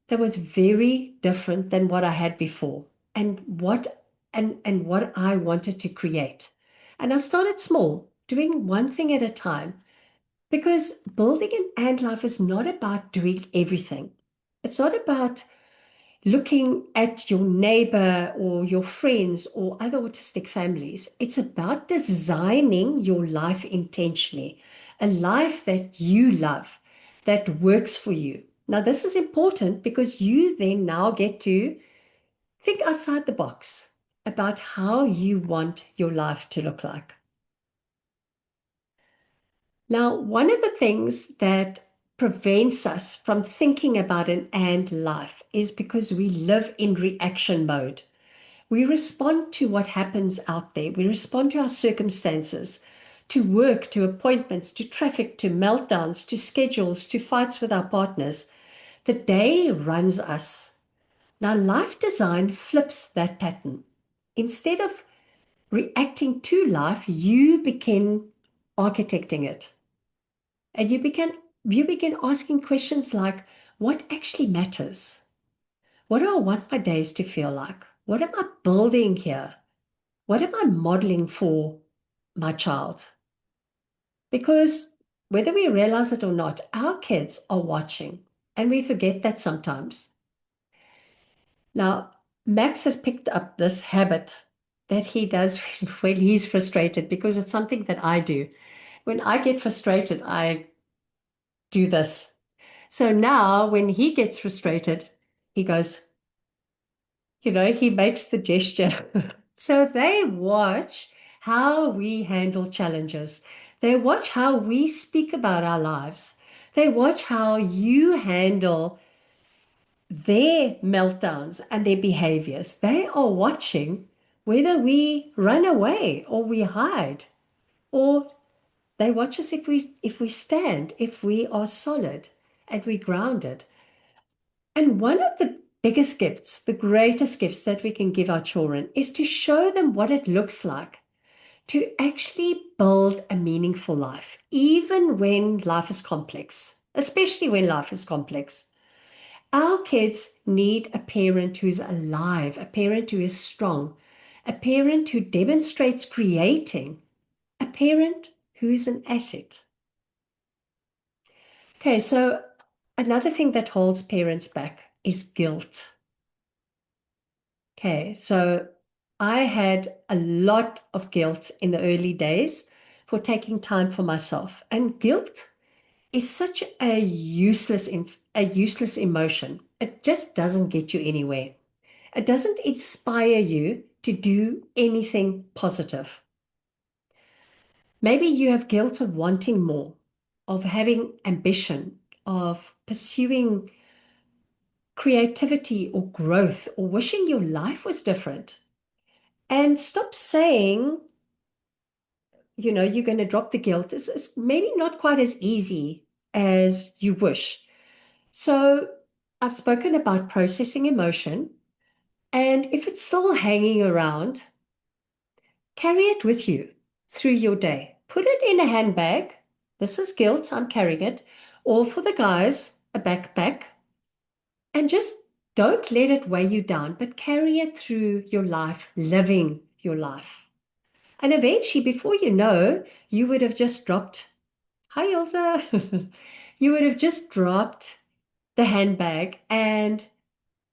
that was very different than what I had before and what I wanted to create. And I started small, doing one thing at a time, because building an ant life is not about doing everything. It's not about looking at your neighbor or your friends or other autistic families. It's about designing your life intentionally, a life that you love, that works for you. Now, this is important because you then now get to think outside the box about how you want your life to look like. Now, one of the things that prevents us from thinking about an and life is because we live in reaction mode. We respond to what happens out there. We respond to our circumstances, to work, to appointments, to traffic, to meltdowns, to schedules, to fights with our partners. The day runs us. Now, life design flips that pattern. Instead of reacting to life, you begin architecting it. And you begin asking questions like, what actually matters? What do I want my days to feel like? What am I building here? What am I modeling for my child? Because whether we realize it or not, our kids are watching, and we forget that sometimes. Now, Max has picked up this habit that he does when he's frustrated because it's something that I do. When I get frustrated, I do this. So now when he gets frustrated, he goes, he makes the gesture. So they watch how we handle challenges. They watch how we speak about our lives. They watch how you handle their meltdowns and their behaviors. They are watching whether we run away or we hide, or they watch us if we stand, if we are solid and we grounded. And one of the biggest gifts, the greatest gifts that we can give our children is to show them what it looks like to actually build a meaningful life, even when life is complex, especially when life is complex. Our kids need a parent who's alive, a parent who is strong, a parent who demonstrates creating, a parent who is an asset. Okay, so another thing that holds parents back is guilt. Okay, so I had a lot of guilt in the early days for taking time for myself. And guilt is such a useless emotion. It just doesn't get you anywhere. It doesn't inspire you to do anything positive. Maybe you have guilt of wanting more, of having ambition, of pursuing creativity or growth, or wishing your life was different. And stop saying, you're going to drop the guilt. It's maybe not quite as easy as you wish. So I've spoken about processing emotion. And if it's still hanging around, carry it with you through your day. Put it in a handbag. This is guilt, I'm carrying it. Or for the guys, a backpack. And just don't let it weigh you down, but carry it through your life, living your life. And eventually, before you know, you would have just dropped, hi, Ilse. You would have just dropped the handbag and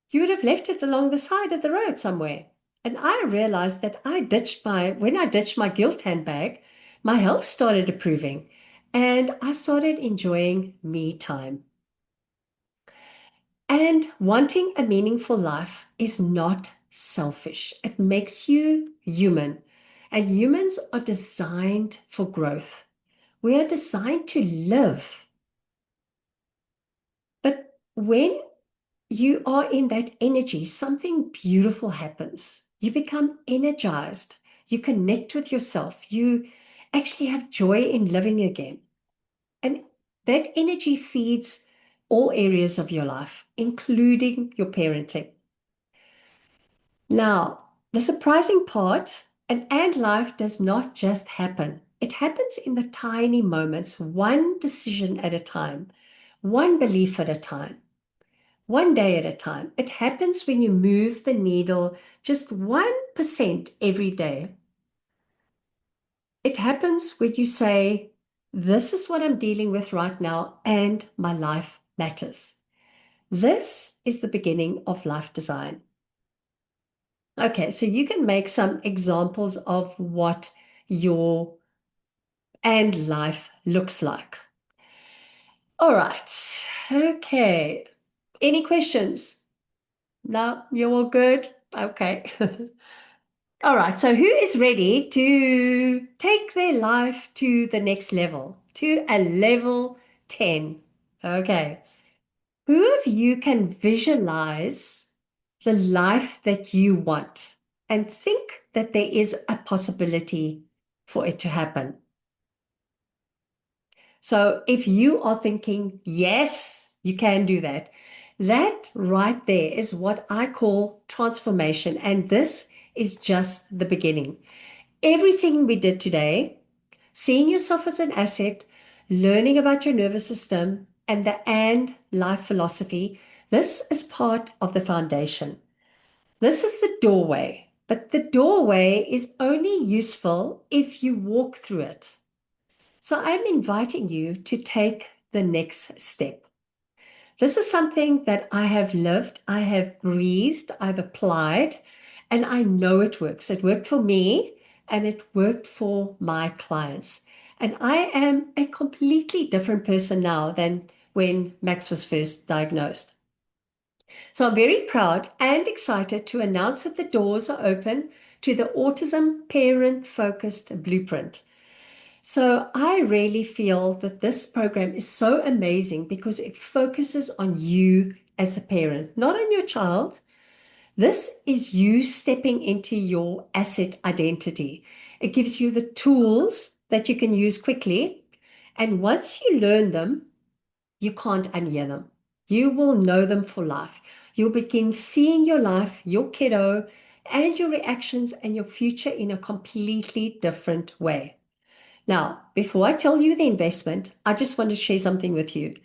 you would have left it along the side of the road somewhere. And I realized that when I ditched my guilt handbag, my health started improving and I started enjoying me time. And wanting a meaningful life is not selfish. It makes you human. And humans are designed for growth. We are designed to live. But when you are in that energy, something beautiful happens. You become energized. You connect with yourself. You actually have joy in living again. And that energy feeds all areas of your life, including your parenting. Now, the surprising part, and life does not just happen. It happens in the tiny moments, one decision at a time, one belief at a time. One day at a time. It happens when you move the needle just 1% every day. It happens when you say, this is what I'm dealing with right now, and my life matters. This is the beginning of life design. Okay, so you can make some examples of what your and life looks like. All right. Okay. Any questions? No, you're all good? Okay. All right, so who is ready to take their life to the next level, to a level 10? Okay. Who of you can visualize the life that you want and think that there is a possibility for it to happen? So if you are thinking, yes, you can do that, that right there is what I call transformation. And this is just the beginning. Everything we did today, seeing yourself as an asset, learning about your nervous system, and the and life philosophy, this is part of the foundation. This is the doorway, but the doorway is only useful if you walk through it. So I'm inviting you to take the next step. This is something that I have lived, I have breathed, I've applied, and I know it works. It worked for me and it worked for my clients. And I am a completely different person now than when Max was first diagnosed. So I'm very proud and excited to announce that the doors are open to the Autism Parent Focused Blueprint. So I really feel that this program is so amazing because it focuses on you as the parent, not on your child, This is you stepping into your asset identity. It gives you the tools that you can use quickly. And once you learn them, you can't unhear them. You will know them for life. You'll begin seeing your life, your kiddo, and your reactions and your future in a completely different way. Now, before I tell you the investment, I just want to share something with you.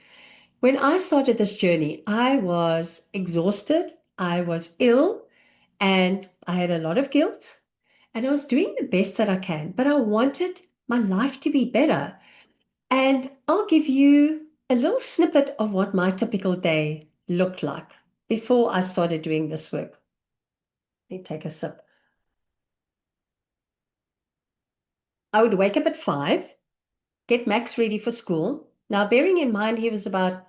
When I started this journey, I was exhausted, I was ill, and I had a lot of guilt, and I was doing the best that I can, but I wanted my life to be better. And I'll give you a little snippet of what my typical day looked like before I started doing this work. Let me take a sip. I would wake up at 5, get Max ready for school. Now, bearing in mind he was about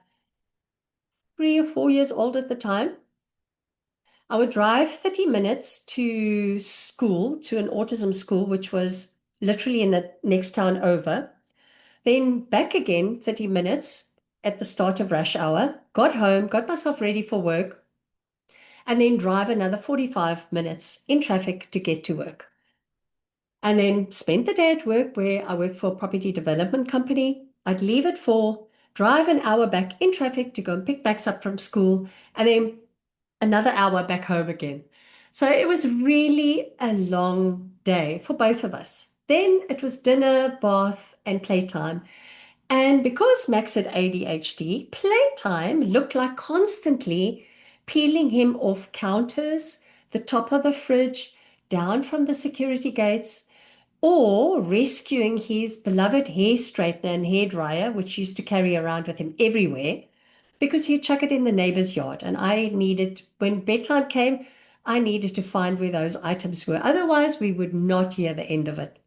3 or 4 years old at the time, I would drive 30 minutes to school, to an autism school, which was literally in the next town over. Then back again 30 minutes at the start of rush hour, got home, got myself ready for work, and then drive another 45 minutes in traffic to get to work. And then spend the day at work where I work for a property development company. I'd leave at 4, drive an hour back in traffic to go and pick Max up from school, and then another hour back home again. So it was really a long day for both of us. Then it was dinner, bath, and playtime. And because Max had ADHD, playtime looked like constantly peeling him off counters, the top of the fridge, down from the security gates, or rescuing his beloved hair straightener and hair dryer, which he used to carry around with him everywhere, because he'd chuck it in the neighbor's yard. And I needed, when bedtime came, I needed to find where those items were. Otherwise, we would not hear the end of it.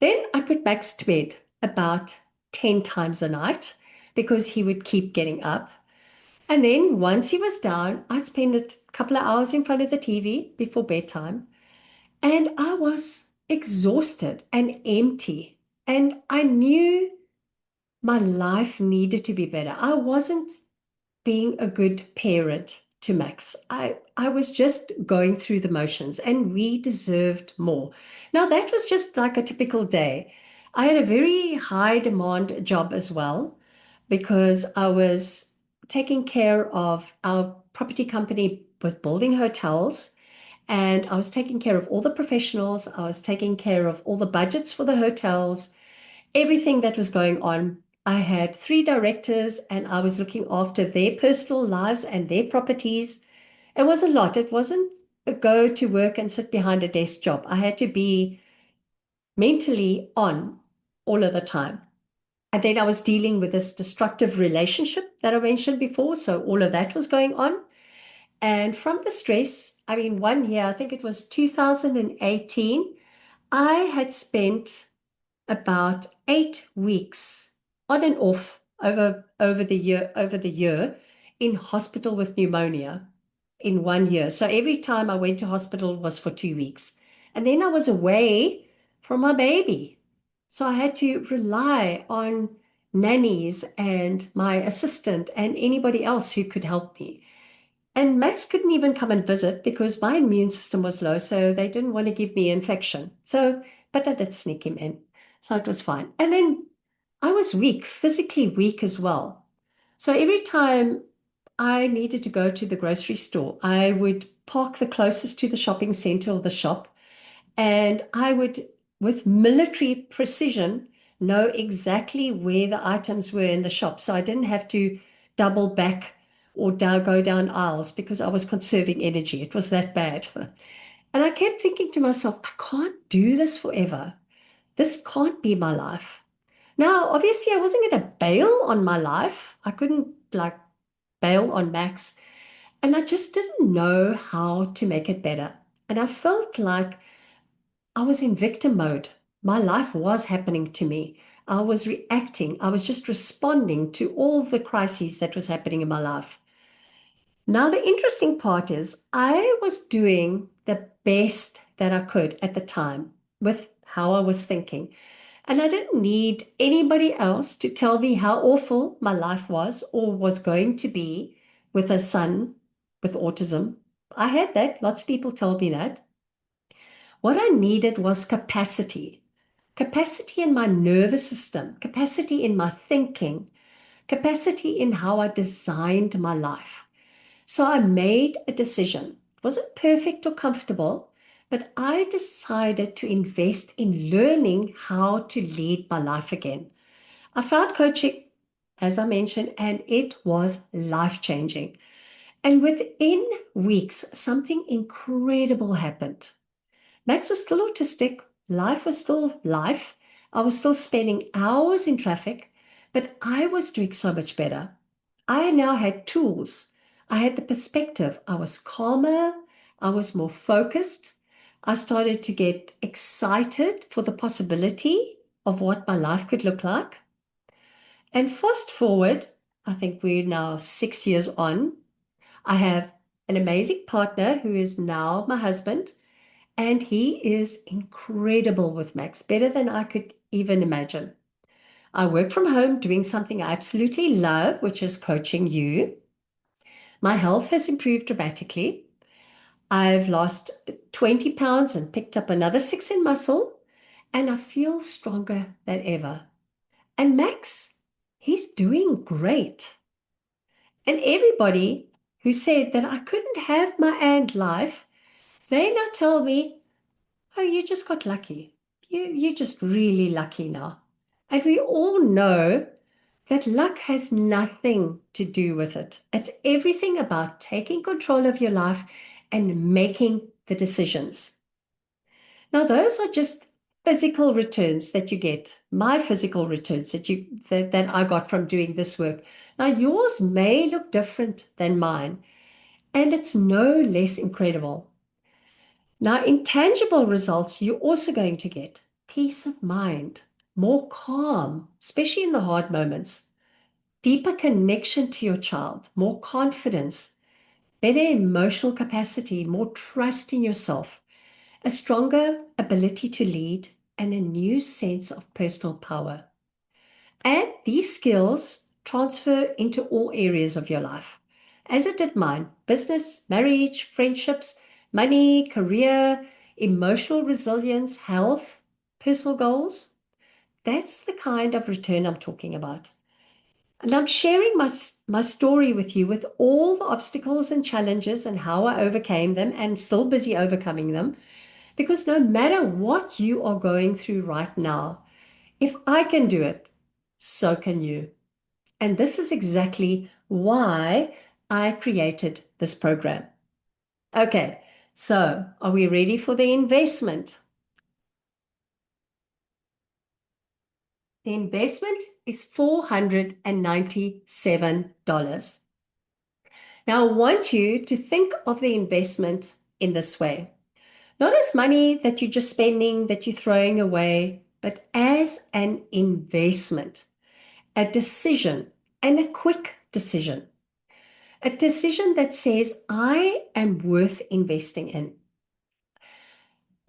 Then I put Max to bed about 10 times a night because he would keep getting up. And then once he was down, I'd spend a couple of hours in front of the TV before bedtime. And I was exhausted and empty. And I knew my life needed to be better. I wasn't being a good parent to Max. I was just going through the motions and we deserved more. Now, that was just like a typical day. I had a very high demand job as well because I was taking care of our property company was building hotels, and I was taking care of all the professionals. I was taking care of all the budgets for the hotels, everything that was going on. I had 3 directors and I was looking after their personal lives and their properties. It was a lot. It wasn't a go to work and sit behind a desk job. I had to be mentally on all of the time. And then I was dealing with this destructive relationship that I mentioned before. So all of that was going on. And from the stress, I mean, one year, I think it was 2018, I had spent about 8 weeks on and off over the year in hospital with pneumonia in one year. So every time I went to hospital was for 2 weeks. And then I was away from my baby. So I had to rely on nannies and my assistant and anybody else who could help me. And Max couldn't even come and visit because my immune system was low, so they didn't want to give me infection. So, but I did sneak him in. So it was fine. And then I was weak, physically weak as well. So every time I needed to go to the grocery store, I would park the closest to the shopping center or the shop, and I would, with military precision, know exactly where the items were in the shop. So I didn't have to double back or go down aisles because I was conserving energy. It was that bad. And I kept thinking to myself, I can't do this forever. This can't be my life. Now, obviously, I wasn't going to bail on my life. I couldn't like bail on Max. And I just didn't know how to make it better. And I felt like I was in victim mode. My life was happening to me. I was reacting. I was just responding to all the crises that was happening in my life. Now, the interesting part is I was doing the best that I could at the time with how I was thinking. And I didn't need anybody else to tell me how awful my life was or was going to be with a son with autism. I had that. Lots of people told me that. What I needed was capacity. Capacity in my nervous system, capacity in my thinking, capacity in how I designed my life. So I made a decision. It wasn't perfect or comfortable, but I decided to invest in learning how to lead my life again. I found coaching, as I mentioned, and it was life-changing. And within weeks, something incredible happened. Max was still autistic. Life was still life. I was still spending hours in traffic, but I was doing so much better. I now had tools. I had the perspective. I was calmer. I was more focused. I started to get excited for the possibility of what my life could look like. And fast forward, I think we're now 6 years on. I have an amazing partner who is now my husband. And he is incredible with Max, better than I could even imagine. I work from home doing something I absolutely love, which is coaching you. My health has improved dramatically. I've lost 20 pounds and picked up another six in muscle, and I feel stronger than ever. And Max, he's doing great. And everybody who said that I couldn't have my and life, they now tell me, oh, you just got lucky. You're just really lucky now. And we all know that luck has nothing to do with it. It's everything about taking control of your life and making the decisions. Now, those are just physical returns that you get, my physical returns that I got from doing this work. Now, yours may look different than mine, and it's no less incredible. Now, intangible results, you're also going to get peace of mind, more calm, especially in the hard moments, deeper connection to your child, more confidence, better emotional capacity, more trust in yourself, a stronger ability to lead, and a new sense of personal power. And these skills transfer into all areas of your life, as it did mine: business, marriage, friendships, money, career, emotional resilience, health, personal goals. That's the kind of return I'm talking about. And I'm sharing my story with you with all the obstacles and challenges and how I overcame them and still busy overcoming them. Because no matter what you are going through right now, if I can do it, so can you. And this is exactly why I created this program. Okay, so are we ready for the investment? The investment is $497. Now, I want you to think of the investment in this way. Not as money that you're just spending, that you're throwing away, but as an investment, a decision, and a quick decision. A decision that says, I am worth investing in.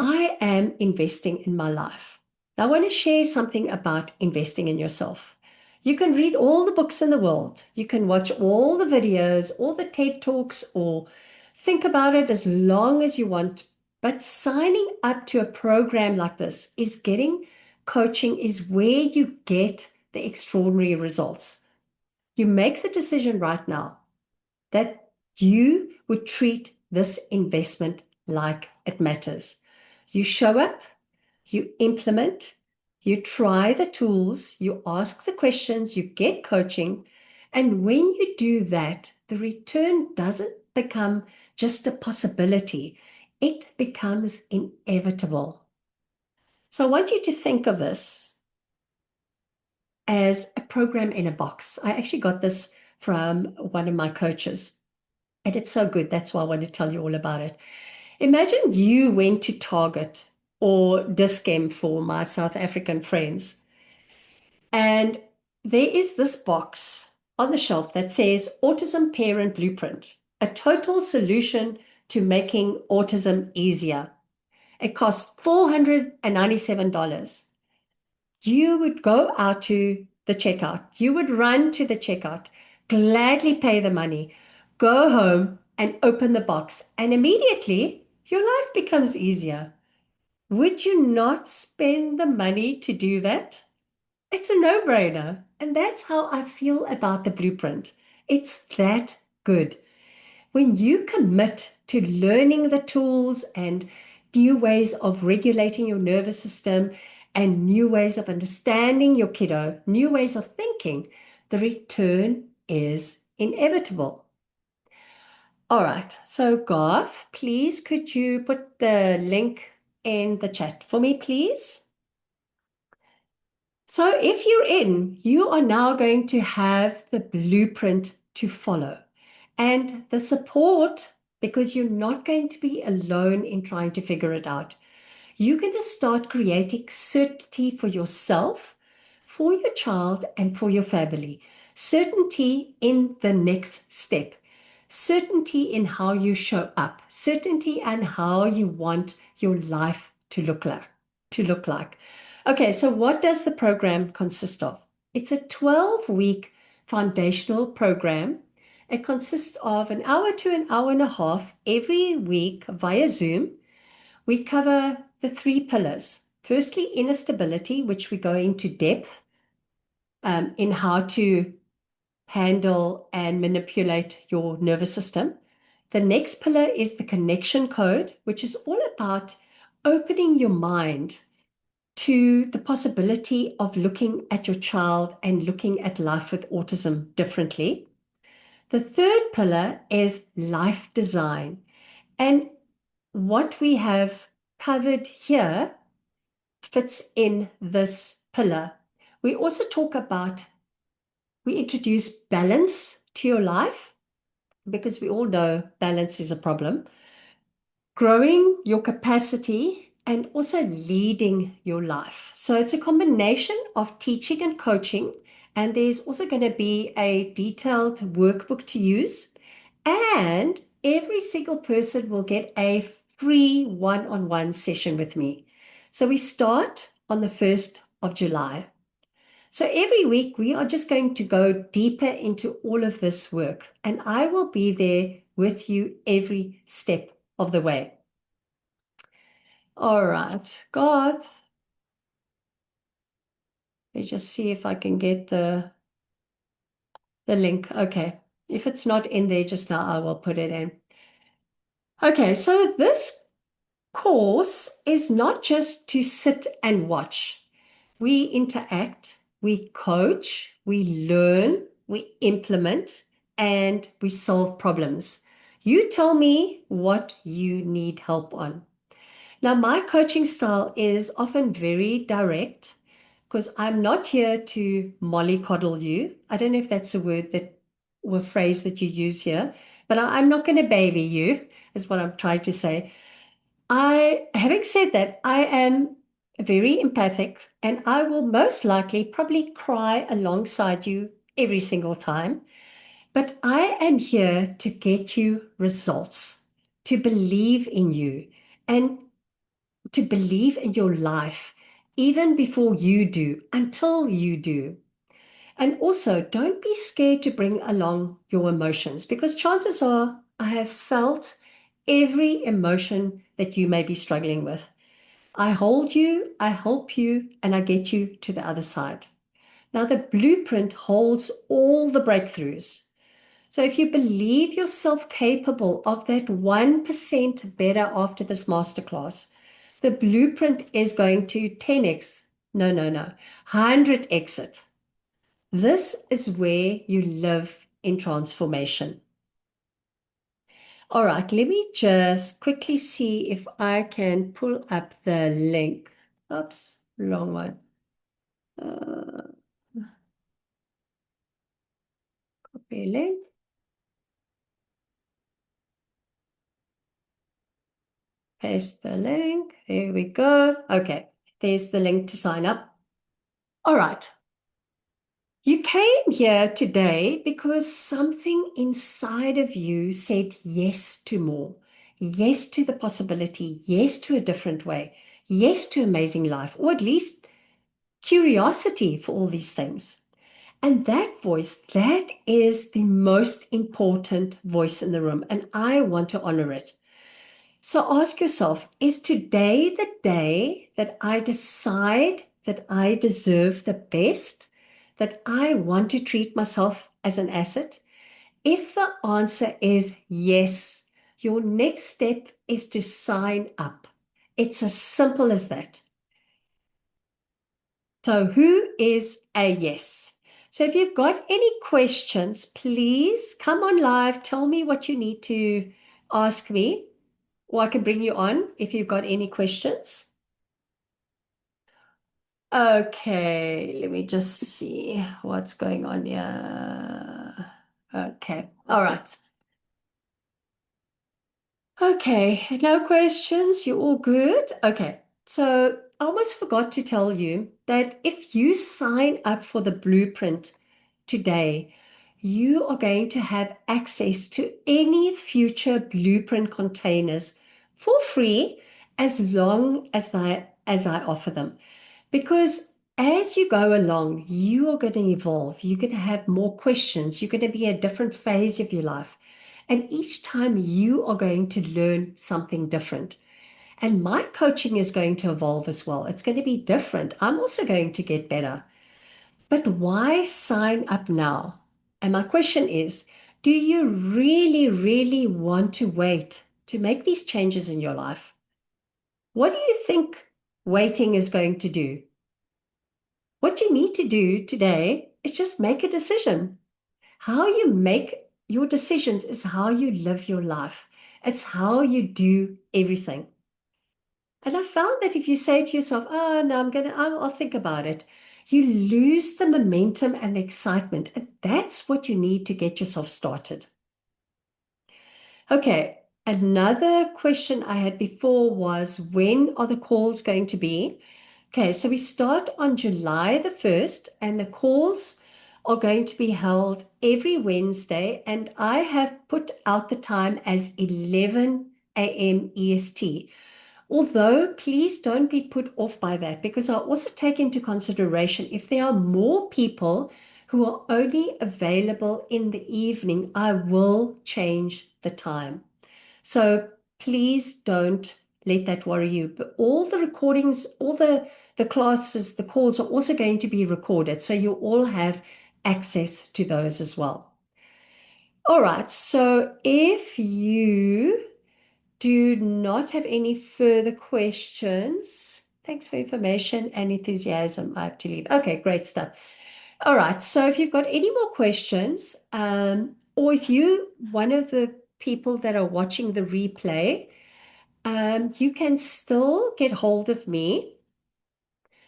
I am investing in my life. Now, I want to share something about investing in yourself. You can read all the books in the world. You can watch all the videos, all the TED Talks, or think about it as long as you want. But signing up to a program like this is getting coaching, is where you get the extraordinary results. You make the decision right now that you would treat this investment like it matters. You show up, you implement, you try the tools, you ask the questions, you get coaching. And when you do that, the return doesn't become just a possibility, it becomes inevitable. So I want you to think of this as a program in a box. I actually got this from one of my coaches. And it's so good. That's why I want to tell you all about it. Imagine you went to Target or Dis-Chem for my South African friends, and there is this box on the shelf that says Autism Parent Blueprint, a total solution to making autism easier. It costs $497. You would go out to the checkout. You would run to the checkout, gladly pay the money, go home, and open the box, and immediately your life becomes easier. Would you not spend the money to do that? It's a no-brainer. And that's how I feel about the blueprint. It's that good. When you commit to learning the tools and new ways of regulating your nervous system and new ways of understanding your kiddo, new ways of thinking, the return is inevitable. All right. So Garth, please could you put the link in the chat for me, please? So if you're in, you are now going to have the blueprint to follow and the support because you're not going to be alone in trying to figure it out. You're going to start creating certainty for yourself, for your child, and for your family. Certainty in the next step. Certainty in how you show up. Certainty and how you want your life to look like. Okay, so what does the program consist of? It's a 12-week foundational program. It consists of an hour to an hour and a half every week via Zoom. We cover the 3 pillars. Firstly, inner stability, which we go into depth in how to handle and manipulate your nervous system. The next pillar is the connection code, which is all about opening your mind to the possibility of looking at your child and looking at life with autism differently. The third pillar is life design. And what we have covered here fits in this pillar. We also talk about, we introduce balance to your life because we all know balance is a problem. Growing your capacity and also leading your life. So it's a combination of teaching and coaching. And there's also going to be a detailed workbook to use. And every single person will get a free one-on-one session with me. So we start on the 1st of July. So every week we are just going to go deeper into all of this work, and I will be there with you every step of the way. All right, Garth. Let me just see if I can get the link. Okay. If it's not in there just now, I will put it in. Okay, so this course is not just to sit and watch. We interact, we coach, we learn, we implement, and we solve problems. You tell me what you need help on. Now, my coaching style is often very direct because I'm not here to mollycoddle you. I don't know if that's a word that or a phrase that you use here, but I'm not going to baby you, is what I'm trying to say. Having said that, I am very empathic and I will most likely probably cry alongside you every single time. But I am here to get you results, to believe in you, and to believe in your life, even before you do, until you do. And also, don't be scared to bring along your emotions because chances are I have felt every emotion that you may be struggling with. I hold you, I help you, and I get you to the other side. Now, the blueprint holds all the breakthroughs. So if you believe yourself capable of that 1% better after this masterclass, the blueprint is going to 10x, no, 100x it. This is where you live in transformation. All right, let me just quickly see if I can pull up the link. Oops, wrong one. Copy link. Paste the link. There we go. Okay, there's the link to sign up. All right. You came here today because something inside of you said yes to more, yes to the possibility, yes to a different way, yes to amazing life, or at least curiosity for all these things. And that voice, that is the most important voice in the room, and I want to honor it. So ask yourself, is today the day that I decide that I deserve the best, that I want to treat myself as an asset? If the answer is yes, your next step is to sign up. It's as simple as that. So, who is a yes? So, if you've got any questions, please come on live. Tell me what you need to ask me, or I can bring you on if you've got any questions. Okay, let me just see what's going on here. Okay, all right. Okay, no questions. You're all good. Okay, so I almost forgot to tell you that if you sign up for the blueprint today, you are going to have access to any future blueprint containers for free as long as I offer them. Because as you go along, you are going to evolve. You're going to have more questions. You're going to be a different phase of your life. And each time you are going to learn something different. And my coaching is going to evolve as well. It's going to be different. I'm also going to get better. But why sign up now? And my question is, do you really, really want to wait to make these changes in your life? What do you think waiting is going to do? What you need to do today is just make a decision. How you make your decisions is how you live your life. It's how you do everything. And I found that if you say to yourself, oh, no, I'll think about it, you lose the momentum and the excitement. And that's what you need to get yourself started. Okay. Another question I had before was, when are the calls going to be? Okay, so we start on July the 1st, and the calls are going to be held every Wednesday, and I have put out the time as 11 a.m. EST. Although, please don't be put off by that, because I also take into consideration if there are more people who are only available in the evening, I will change the time. So please don't let that worry you. But all the recordings, all the classes, the calls are also going to be recorded. So you all have access to those as well. All right. So if you do not have any further questions, thanks for information and enthusiasm. I have to leave. Okay, great stuff. All right. So if you've got any more questions, or if you, one of the people that are watching the replay, you can still get hold of me.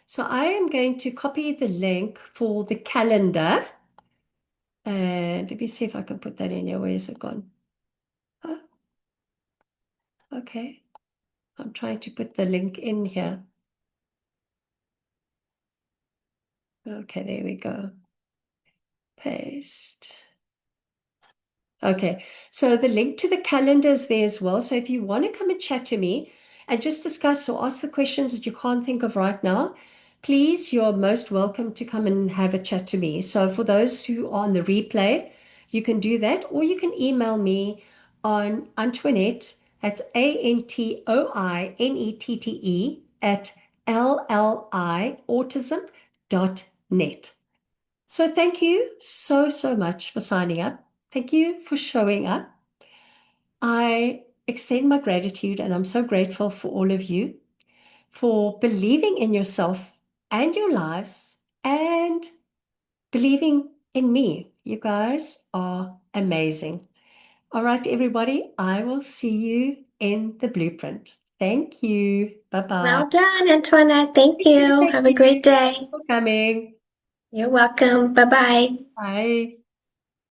So I am going to copy the link for the calendar. And let me see if I can put that in here. Where is it gone? Oh, okay. I'm trying to put the link in here. Okay, there we go. Paste. Okay, so the link to the calendar is there as well. So if you want to come and chat to me and just discuss or ask the questions that you can't think of right now, please, you're most welcome to come and have a chat to me. So for those who are on the replay, you can do that, or you can email me on Antoinette, that's ANTOINETTE at LLIautism.net. So thank you so, so much for signing up. Thank you for showing up. I extend my gratitude, and I'm so grateful for all of you for believing in yourself and your lives and believing in me. You guys are amazing. All right, everybody, I will see you in the blueprint. Thank you. Bye-bye. Well done, Antoinette. Thank Thank you. you. Thank Have a you great day. for coming. You're welcome. Bye bye. Bye.